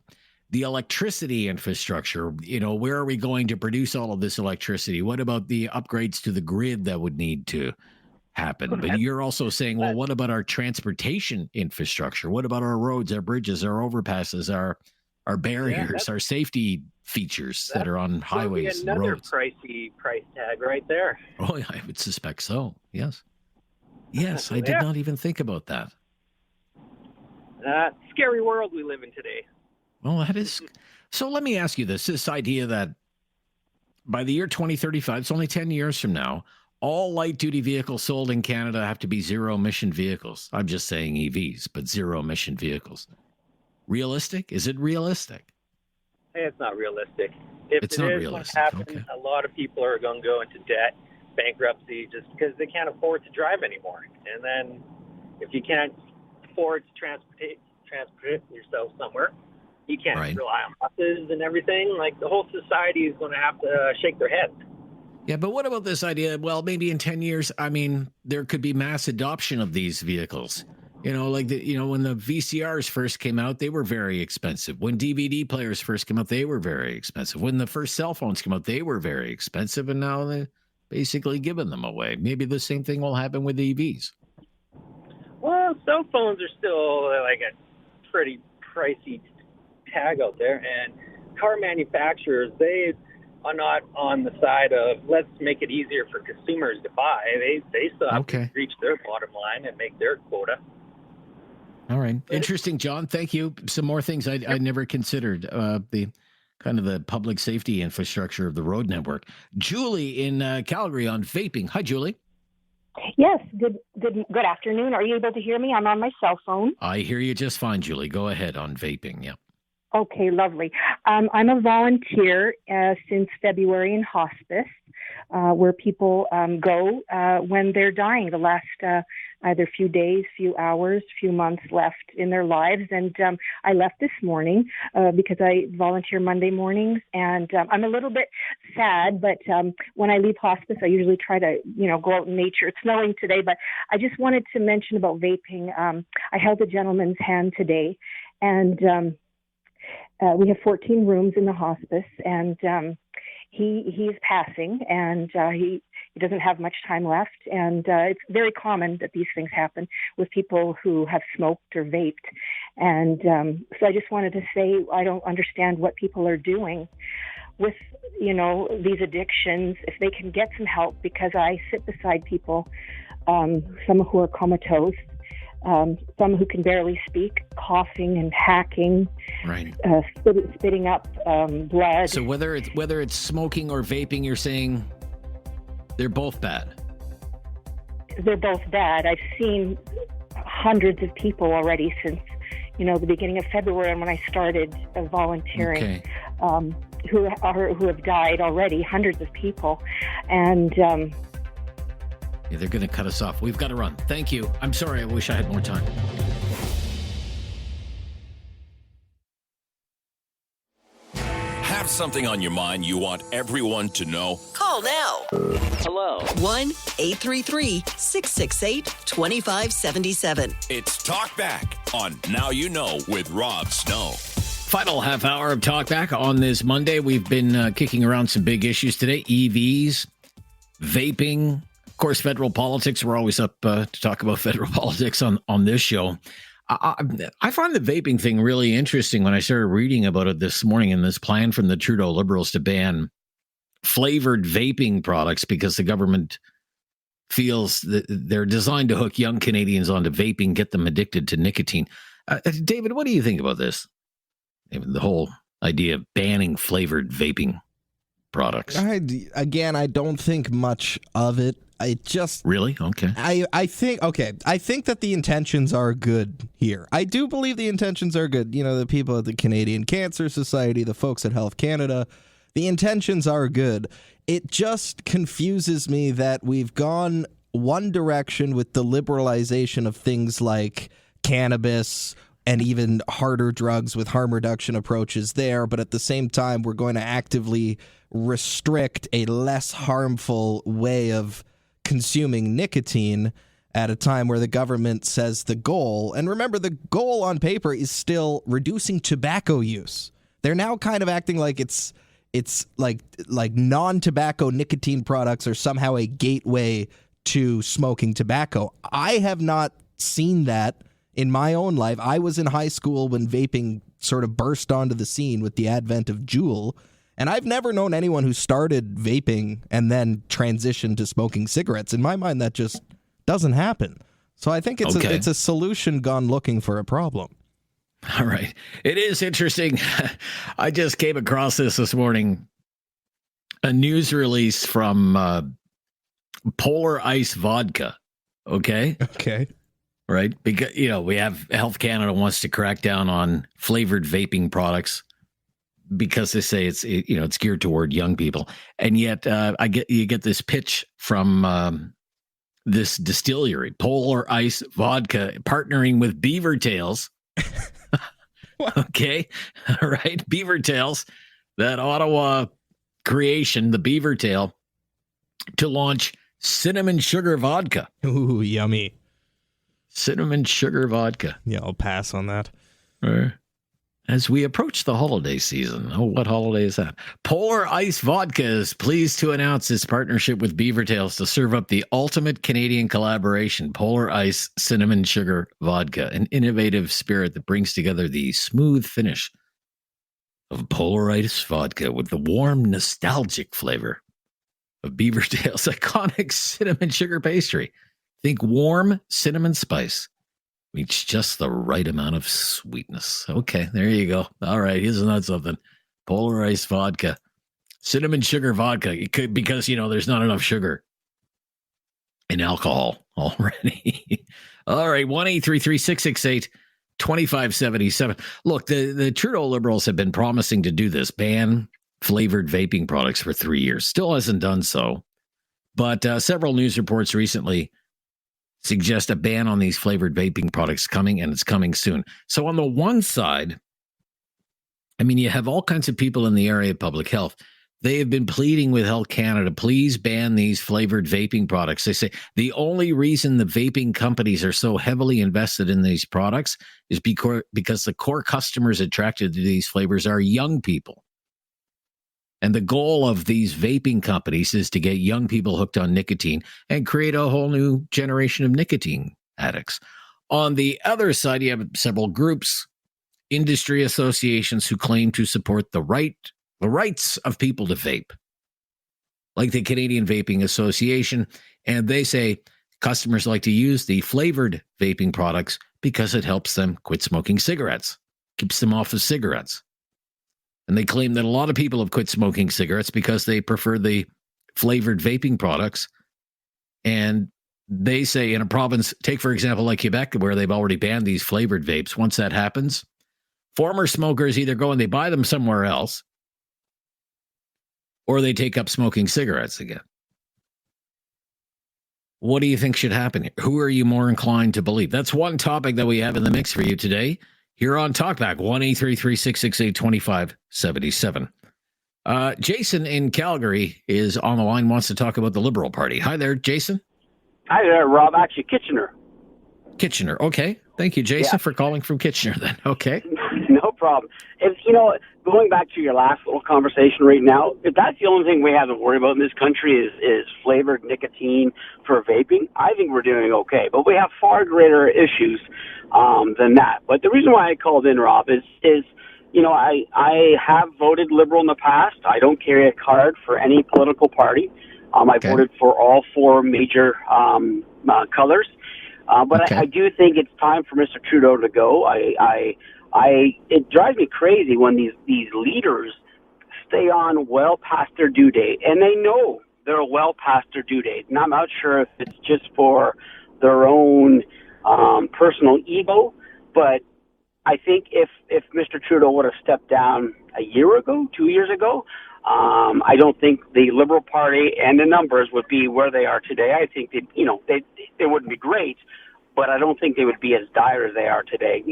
[SPEAKER 1] the electricity infrastructure. Where are we going to produce all of this electricity? What about the upgrades to the grid that would need to happen? But you're also saying, well, what about our transportation infrastructure? What about our roads, our bridges, our overpasses, our barriers, our safety features that are on highways and
[SPEAKER 13] Another
[SPEAKER 1] roads?
[SPEAKER 13] pricey price tag right there.
[SPEAKER 1] Oh, yeah, I would suspect so. Yes, I did not even think about that.
[SPEAKER 13] Scary world we live in today.
[SPEAKER 1] Well, that is. So let me ask you this idea that by the year 2035, it's only 10 years from now, all light-duty vehicles sold in Canada have to be zero-emission vehicles. I'm just saying EVs, but zero-emission vehicles. Realistic? Is it realistic?
[SPEAKER 13] Hey, it's not realistic. If
[SPEAKER 1] It's
[SPEAKER 13] it
[SPEAKER 1] not
[SPEAKER 13] is
[SPEAKER 1] realistic,
[SPEAKER 13] what happens,
[SPEAKER 1] okay.
[SPEAKER 13] a lot of people are going to go into debt, bankruptcy, just because they can't afford to drive anymore. And then if you can't afford to transport yourself somewhere, you can't rely on buses and everything. Like, the whole society is going to have to shake their heads.
[SPEAKER 1] Yeah, but what about this idea? Well, maybe in 10 years, there could be mass adoption of these vehicles. When the VCRs first came out, they were very expensive. When DVD players first came out, they were very expensive. When the first cell phones came out, they were very expensive, and now they're basically giving them away. Maybe the same thing will happen with EVs.
[SPEAKER 13] Well, cell phones are still like a pretty pricey tag out there, and car manufacturers, they are not on the side of let's make it easier for consumers to buy. They still have to reach their bottom line and make their quota.
[SPEAKER 1] All right. Interesting, John. Thank you. Some more things I never considered. The kind of the public safety infrastructure of the road network. Julie in Calgary on vaping. Hi, Julie.
[SPEAKER 14] Yes. Good afternoon. Are you able to hear me? I'm on my cell phone.
[SPEAKER 1] I hear you just fine, Julie. Go ahead on vaping. Yeah.
[SPEAKER 14] Okay, lovely. I'm a volunteer since February in hospice, where people go when they're dying, the last either few days, few hours, few months left in their lives. And I left this morning because I volunteer Monday mornings, and I'm a little bit sad, but when I leave hospice, I usually try to, go out in nature. It's snowing today, but I just wanted to mention about vaping. I held a gentleman's hand today, and we have 14 rooms in the hospice, and he is passing, and he doesn't have much time left. And it's very common that these things happen with people who have smoked or vaped. And so I just wanted to say I don't understand what people are doing with, these addictions, if they can get some help, because I sit beside people, some who are comatose, some who can barely speak, coughing and hacking,
[SPEAKER 1] right?
[SPEAKER 14] Spitting up blood.
[SPEAKER 1] So whether it's smoking or vaping, you're saying they're both bad?
[SPEAKER 14] They're both bad. I've seen hundreds of people already since, the beginning of February, and when I started volunteering, who have died already, hundreds of people, and.
[SPEAKER 1] Yeah, they're going to cut us off. We've got to run. Thank you. I'm sorry. I wish I had more time.
[SPEAKER 2] Have something on your mind you want everyone to know?
[SPEAKER 9] Call now.
[SPEAKER 2] Hello.
[SPEAKER 9] 1-833-668-2577.
[SPEAKER 2] It's Talk Back on Now You Know with Rob Snow.
[SPEAKER 1] Final half hour of Talk Back on this Monday. We've been kicking around some big issues today. EVs, vaping. Of course, federal politics. We're always up to talk about federal politics on this show. I find the vaping thing really interesting when I started reading about it this morning and this plan from the Trudeau Liberals to ban flavored vaping products because the government feels that they're designed to hook young Canadians onto vaping, get them addicted to nicotine. David, what do you think about this? The whole idea of banning flavored vaping products.
[SPEAKER 10] I don't think much of it. I just
[SPEAKER 1] really okay.
[SPEAKER 10] I think that the intentions are good here. I do believe the intentions are good. The people at the Canadian Cancer Society, the folks at Health Canada, the intentions are good. It just confuses me that we've gone one direction with the liberalization of things like cannabis and even harder drugs with harm reduction approaches there, but at the same time we're going to actively restrict a less harmful way of consuming nicotine at a time where the government says the goal, and remember, the goal on paper is still reducing tobacco use. They're now kind of acting like it's like non-tobacco nicotine products are somehow a gateway to smoking tobacco. I have not seen that in my own life. I was in high school when vaping sort of burst onto the scene with the advent of Juul. And I've never known anyone who started vaping and then transitioned to smoking cigarettes. In my mind, that just doesn't happen. So I think it's a solution gone looking for a problem.
[SPEAKER 1] All right. It is interesting. I just came across this morning. A news release from Polar Ice Vodka. Okay?
[SPEAKER 10] Okay.
[SPEAKER 1] Right? Because, we have Health Canada wants to crack down on flavored vaping products, because they say it's geared toward young people, and yet you get this pitch from this distillery, Polar Ice Vodka, partnering with Beaver Tails. Okay, all right, Beaver Tails, that Ottawa creation, the Beaver Tail, to launch cinnamon sugar vodka.
[SPEAKER 10] Ooh, yummy!
[SPEAKER 1] Cinnamon sugar vodka.
[SPEAKER 10] Yeah, I'll pass on that.
[SPEAKER 1] As we approach the holiday season, what holiday is that? Polar Ice Vodka is pleased to announce its partnership with Beaver Tails to serve up the ultimate Canadian collaboration, Polar Ice Cinnamon Sugar Vodka, an innovative spirit that brings together the smooth finish of Polar Ice Vodka with the warm, nostalgic flavor of Beaver Tails' iconic cinnamon sugar pastry. Think warm cinnamon spice. Reach just the right amount of sweetness. Okay, there you go. All right, isn't that something? Polar Ice Vodka. Cinnamon sugar vodka. It could, because, there's not enough sugar in alcohol already. All right, 1-833-668-2577. Look, the Trudeau Liberals have been promising to do this, ban flavored vaping products for 3 years. Still hasn't done so. But several news reports recently suggest a ban on these flavored vaping products coming, and it's coming soon. So on the one side, you have all kinds of people in the area of public health. They have been pleading with Health Canada, please ban these flavored vaping products. They say the only reason the vaping companies are so heavily invested in these products is because the core customers attracted to these flavors are young people. And the goal of these vaping companies is to get young people hooked on nicotine and create a whole new generation of nicotine addicts. On the other side, you have several groups, industry associations who claim to support the rights of people to vape, like the Canadian Vaping Association. And they say customers like to use the flavored vaping products because it helps them quit smoking cigarettes, keeps them off of cigarettes. And they claim that a lot of people have quit smoking cigarettes because they prefer the flavored vaping products. And they say in a province, take for example, like Quebec, where they've already banned these flavored vapes. Once that happens, former smokers either go and they buy them somewhere else, or they take up smoking cigarettes again. What do you think should happen here? Who are you more inclined to believe? That's one topic that we have in the mix for you today here on Talkback, 1-833-668-2577. Jason in Calgary is on the line, wants to talk about the Liberal Party. Hi there, Jason.
[SPEAKER 16] Hi there, Rob. Actually, Kitchener.
[SPEAKER 1] Kitchener. Okay. Thank you, Jason, for calling from Kitchener then. Okay.
[SPEAKER 16] No problem. If, going back to your last little conversation right now, if that's the only thing we have to worry about in this country is flavored nicotine for vaping, I think we're doing okay. But we have far greater issues than that. But the reason why I called in, Rob, is I have voted Liberal in the past. I don't carry a card for any political party. I voted for all four major colors. But I do think it's time for Mr. Trudeau to go. It drives me crazy when these leaders stay on well past their due date, and they know they're well past their due date. And I'm not sure if it's just for their own personal ego, but I think if Mr. Trudeau would have stepped down a year ago, 2 years ago, I don't think the Liberal Party and the numbers would be where they are today. I think they wouldn't be great, but I don't think they would be as dire as they are today.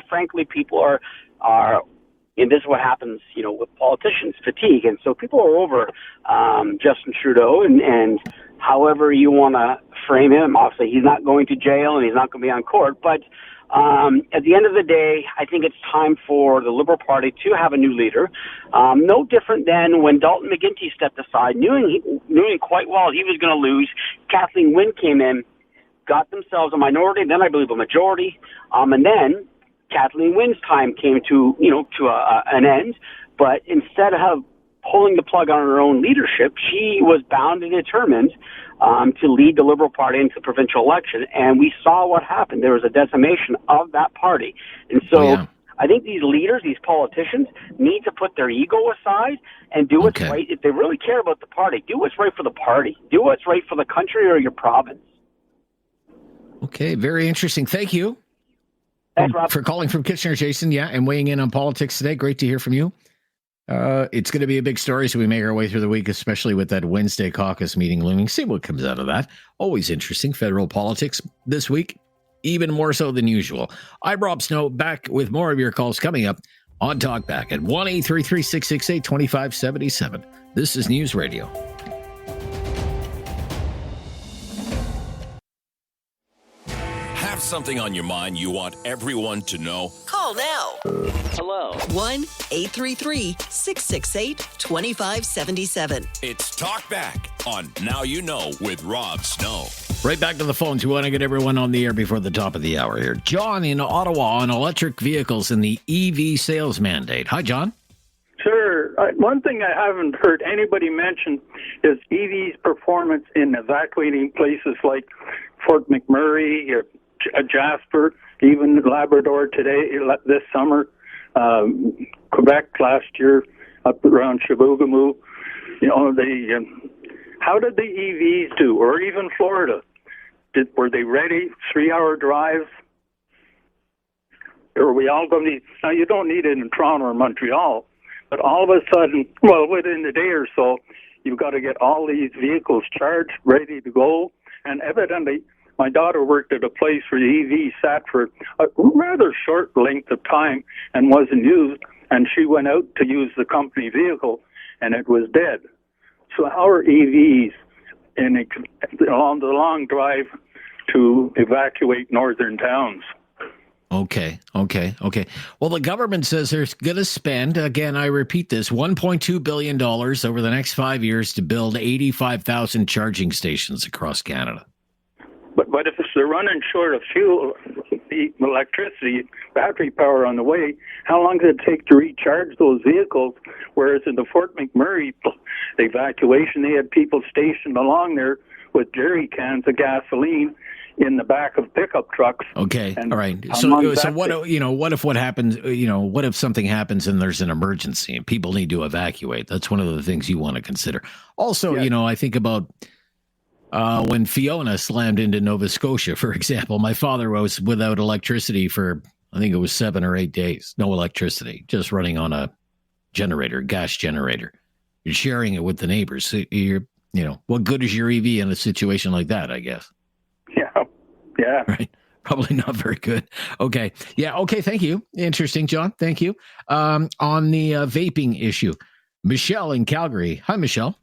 [SPEAKER 16] Frankly, people are, and this is what happens, with politicians, fatigue. And so people are over Justin Trudeau, and however you want to frame him. Obviously, he's not going to jail and he's not going to be on court, but at the end of the day, I think it's time for the Liberal Party to have a new leader. No different than when Dalton McGuinty stepped aside, knowing quite well he was going to lose. Kathleen Wynne came in, got themselves a minority, then I believe a majority, and then Kathleen Wynne's time came to an end. But instead of pulling the plug on her own leadership, she was bound and determined to lead the Liberal Party into the provincial election. And we saw what happened. There was a decimation of that party. And so I think these leaders, these politicians, need to put their ego aside and do what's right. If they really care about the party, do what's right for the party. Do what's right for the country or your province.
[SPEAKER 1] Okay, very interesting. Thank you.
[SPEAKER 16] Thanks, Rob.
[SPEAKER 1] For calling from Kitchener, Jason, and weighing in on politics today. Great to hear from you. It's going to be a big story, so we make our way through the week, especially with that Wednesday caucus meeting looming. See what comes out of that. Always interesting. Federal politics this week, even more so than usual. I'm Rob Snow, back with more of your calls coming up on Talkback at 1-833-668-2577. This is News Radio.
[SPEAKER 2] Something on your mind you want everyone to know?
[SPEAKER 9] Call now.
[SPEAKER 2] Hello.
[SPEAKER 9] 1-833-668-2577.
[SPEAKER 2] It's Talkback on Now You Know with Rob Snow.
[SPEAKER 1] Right back to the phones. We want to get everyone on the air before the top of the hour here. John in Ottawa on electric vehicles and the EV sales mandate. Hi, John.
[SPEAKER 17] Sure. One thing I haven't heard anybody mention is EV's performance in evacuating places like Fort McMurray, Jasper, even Labrador today, this summer, Quebec last year, up around Chibougamau. How did the EVs do, or even Florida? Were they ready? 3-hour drives? Or are we all going to need? Now, you don't need it in Toronto or Montreal, but all of a sudden, within a day or so, you've got to get all these vehicles charged, ready to go, and evidently, my daughter worked at a place where the EV sat for a rather short length of time and wasn't used, and she went out to use the company vehicle, and it was dead. So how are EVs on the long drive to evacuate northern towns?
[SPEAKER 1] Okay. Well, the government says they're going to spend, again, I repeat this, $1.2 billion over the next 5 years to build 85,000 charging stations across Canada.
[SPEAKER 17] But if they're running short of fuel, electricity, battery power on the way, how long does it take to recharge those vehicles? Whereas in the Fort McMurray evacuation, they had people stationed along there with jerry cans of gasoline in the back of pickup trucks.
[SPEAKER 1] Okay, all right. So what if something happens and there's an emergency and people need to evacuate? That's one of the things you want to consider. Also, I think about when Fiona slammed into Nova Scotia, for example. My father was without electricity for, I think it was 7 or 8 days. No electricity, just running on a gas generator. You're sharing it with the neighbors. What good is your EV in a situation like that, I guess?
[SPEAKER 17] Yeah.
[SPEAKER 1] Right. Probably not very good. Okay. Yeah. Okay. Thank you. Interesting, John. Thank you. On the vaping issue, Michelle in Calgary. Hi, Michelle.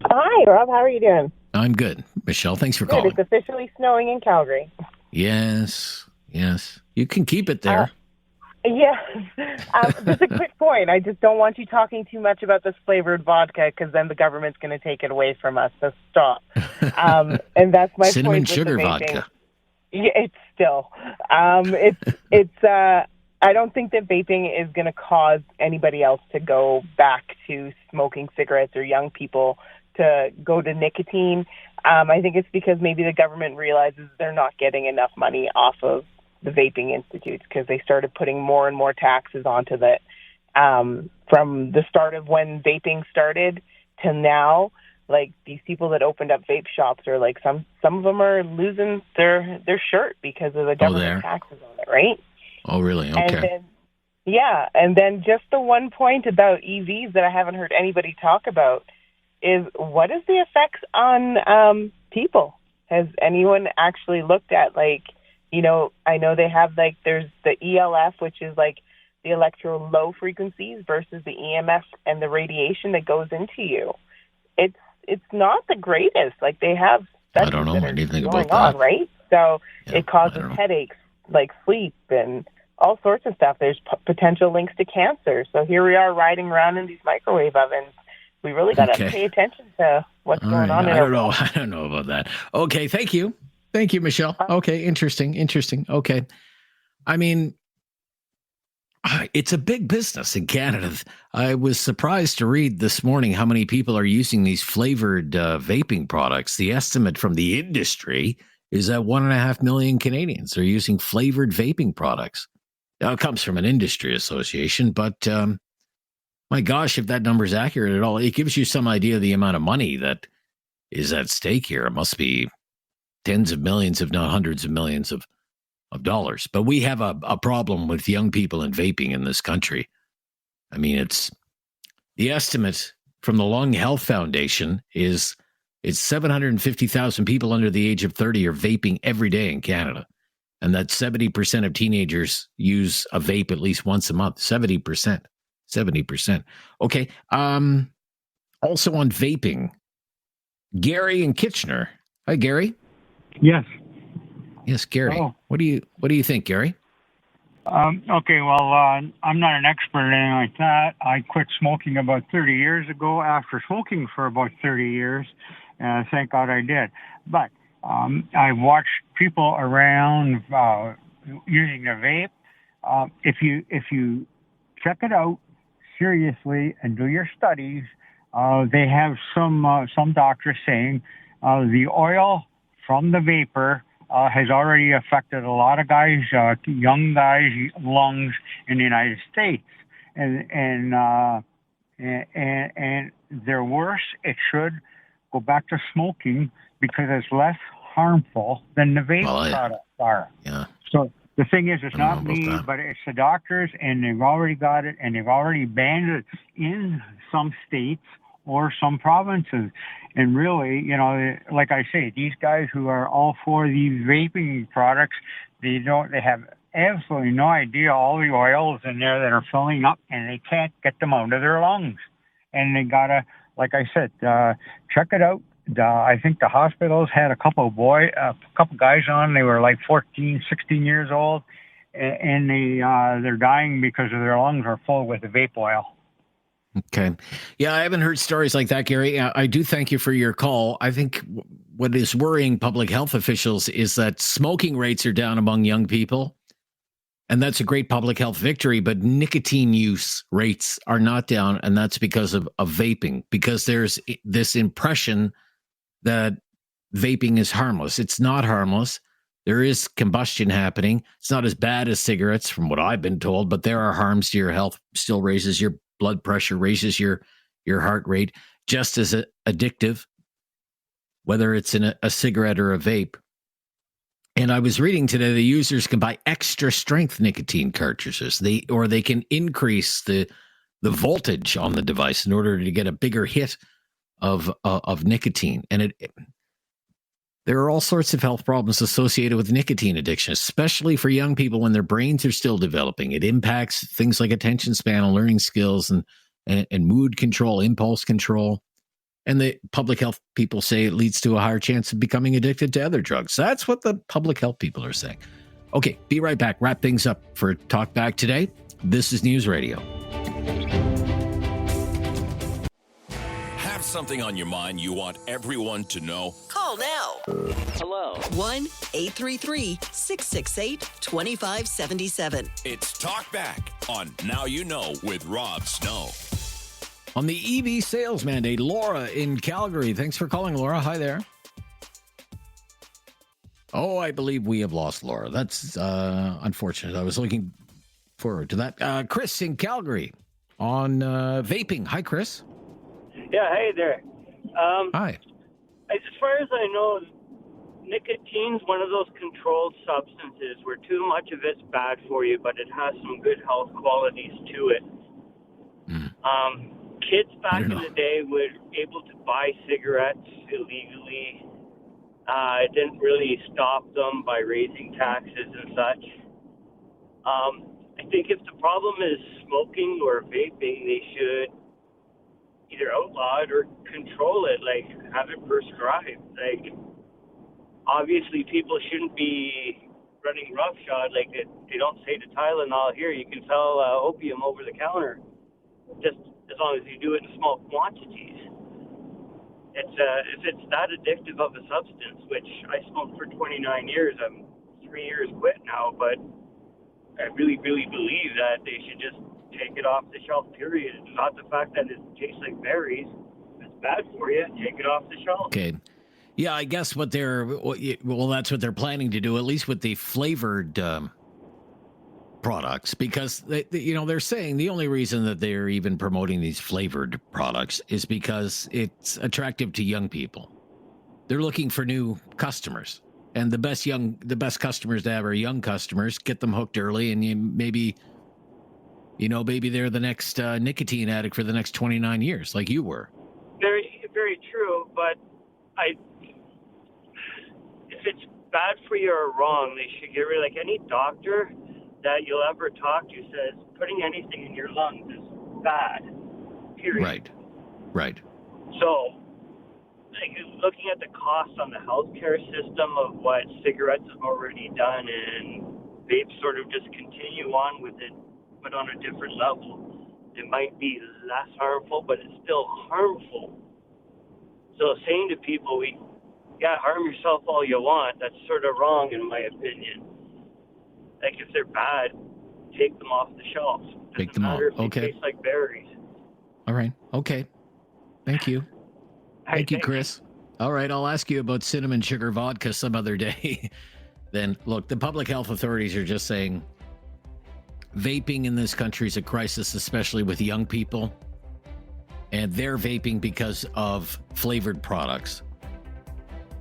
[SPEAKER 15] Hi, Rob. How are you doing?
[SPEAKER 1] I'm good. Michelle, thanks for calling.
[SPEAKER 15] It's officially snowing in Calgary.
[SPEAKER 1] Yes. You can keep it there.
[SPEAKER 15] Just a quick point. I just don't want you talking too much about this flavored vodka because then the government's going to take it away from us. So stop. And that's my
[SPEAKER 1] cinnamon
[SPEAKER 15] point.
[SPEAKER 1] Sugar vodka.
[SPEAKER 15] Yeah, it's still. It's. I don't think that vaping is going to cause anybody else to go back to smoking cigarettes or young people to go to nicotine. I think it's because maybe the government realizes they're not getting enough money off of the vaping institutes because they started putting more and more taxes onto that. From the start of when vaping started to now, like these people that opened up vape shops are like some of them are losing their shirt because of the government taxes on it, right?
[SPEAKER 1] Oh, really? Okay.
[SPEAKER 15] And then just the one point about EVs that I haven't heard anybody talk about is what is the effects on people? Has anyone actually looked at I know they have there's the ELF, which is like the electro low frequencies versus the EMF and the radiation that goes into you. It's not the greatest. Like they have
[SPEAKER 1] I don't know anything about
[SPEAKER 15] that, right? So
[SPEAKER 1] Yeah,
[SPEAKER 15] it causes headaches, like sleep and all sorts of stuff. There's potential links to cancer. So here we are riding around in these microwave ovens. We really got to pay attention to what's going on.
[SPEAKER 1] I don't know about that. Okay, thank you, Michelle. Okay, interesting. Okay, I mean, it's a big business in Canada. I was surprised to read this morning how many people are using these flavored vaping products. The estimate from the industry is that 1.5 million Canadians are using flavored vaping products. Now, it comes from an industry association, but my gosh, if that number is accurate at all, it gives you some idea of the amount of money that is at stake here. It must be tens of millions, if not hundreds of millions of dollars. But we have a problem with young people and vaping in this country. I mean, it's the estimate from the Lung Health Foundation is it's 750,000 people under the age of 30 are vaping every day in Canada. And that 70% of teenagers use a vape at least once a month. 70%. Okay. Also on vaping, Gary in Kitchener. Hi, Gary.
[SPEAKER 18] Yes.
[SPEAKER 1] Yes, Gary.
[SPEAKER 18] Oh.
[SPEAKER 1] What do you think, Gary?
[SPEAKER 18] Okay, well, I'm not an expert or anything like that. I quit smoking about 30 years ago after smoking for about 30 years. Thank God I did. But I watched people around using a vape. If you check it out seriously and do your studies, they have some doctors saying the oil from the vapor has already affected a lot of guys, young guys' lungs in the United States, and they're worse. It should go back to smoking because it's less harmful than the vape products are.
[SPEAKER 1] Yeah.
[SPEAKER 18] So the thing is, it's not me, but it's the doctors, and they've already got it, and they've already banned it in some states or some provinces. And really, like I say, these guys who are all for these vaping products, they have absolutely no idea all the oils in there that are filling up, and they can't get them out of their lungs. And they gotta, like I said, check it out. I think the hospitals had a couple guys on. They were like 14, 16 years old, and they're dying because their lungs are full with vape oil.
[SPEAKER 1] Okay. Yeah, I haven't heard stories like that, Gary. I do thank you for your call. I think what is worrying public health officials is that smoking rates are down among young people. And that's a great public health victory, but nicotine use rates are not down. And that's because of vaping, because there's this impression that vaping is harmless. It's not harmless. There is combustion happening. It's not as bad as cigarettes, from what I've been told, but there are harms to your health. Still raises your blood pressure, raises your heart rate, just as addictive, whether it's in a cigarette or a vape. And I was reading today, the users can buy extra strength nicotine cartridges. They can increase the voltage on the device in order to get a bigger hit of nicotine. And there are all sorts of health problems associated with nicotine addiction, especially for young people when their brains are still developing. It impacts things like attention span and learning skills and mood control, impulse control. And the public health people say it leads to a higher chance of becoming addicted to other drugs. That's what the public health people are saying. Okay, be right back. Wrap things up for Talk Back today. This is News Radio.
[SPEAKER 2] Have something on your mind you want everyone to know?
[SPEAKER 9] Call now.
[SPEAKER 2] Hello.
[SPEAKER 9] 1-833-668-2577.
[SPEAKER 2] It's Talk Back on Now You Know with Rob Snow.
[SPEAKER 1] On the EV sales mandate, Laura in Calgary. Thanks for calling, Laura. Hi there. Oh, I believe we have lost Laura. That's unfortunate. I was looking forward to that. Chris in Calgary on vaping. Hi, Chris.
[SPEAKER 19] Yeah, hey there.
[SPEAKER 1] Hi.
[SPEAKER 19] As far as I know, nicotine's one of those controlled substances where too much of it's bad for you, but it has some good health qualities to it. Kids back in the day were able to buy cigarettes illegally. It didn't really stop them by raising taxes and such. I think if the problem is smoking or vaping, they should either outlaw it or control it, like have it prescribed. Like, obviously people shouldn't be running roughshod. Like, they don't say to Tylenol, here, you can sell opium over the counter. Just as long as you do it in small quantities. If it's that addictive of a substance, which I smoked for 29 years, I'm 3 years quit now, but I really, really believe that they should just take it off the shelf, period. Not the fact that it tastes like berries. If it's bad for you, take it off the shelf.
[SPEAKER 1] Okay. Yeah, I guess that's what they're planning to do, at least with the flavored products, because they're saying the only reason that they're even promoting these flavored products is because it's attractive to young people. They're looking for new customers, and the best customers to have are young customers. Get them hooked early, and maybe they're the next nicotine addict for the next 29 years, like you were.
[SPEAKER 19] Very, very true. But if it's bad for you or wrong, they should get rid of, like, any doctor that you'll ever talk to says putting anything in your lungs is bad, period.
[SPEAKER 1] Right.
[SPEAKER 19] So, like, looking at the cost on the healthcare system of what cigarettes have already done, and vapes sort of just continue on with it, but on a different level. It might be less harmful, but it's still harmful. So saying to people, harm yourself all you want, that's sort of wrong in my opinion. Like, if they're bad, take them off the shelf.
[SPEAKER 1] Take them off. Okay.
[SPEAKER 19] They taste like berries.
[SPEAKER 1] All right. Okay. Thank you. Thank you, Chris. All right. I'll ask you about cinnamon sugar vodka some other day. Then, look, the public health authorities are just saying vaping in this country is a crisis, especially with young people. And they're vaping because of flavored products.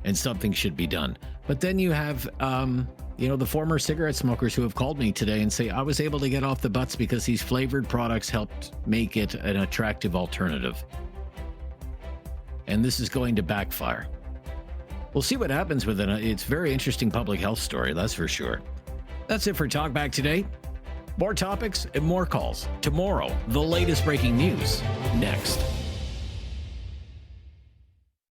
[SPEAKER 1] And something should be done. But then you have, the former cigarette smokers who have called me today and say, I was able to get off the butts because these flavored products helped make it an attractive alternative. And this is going to backfire. We'll see what happens with it. It's a very interesting public health story, that's for sure. That's it for Talk Back today. More topics and more calls tomorrow. The latest breaking news next.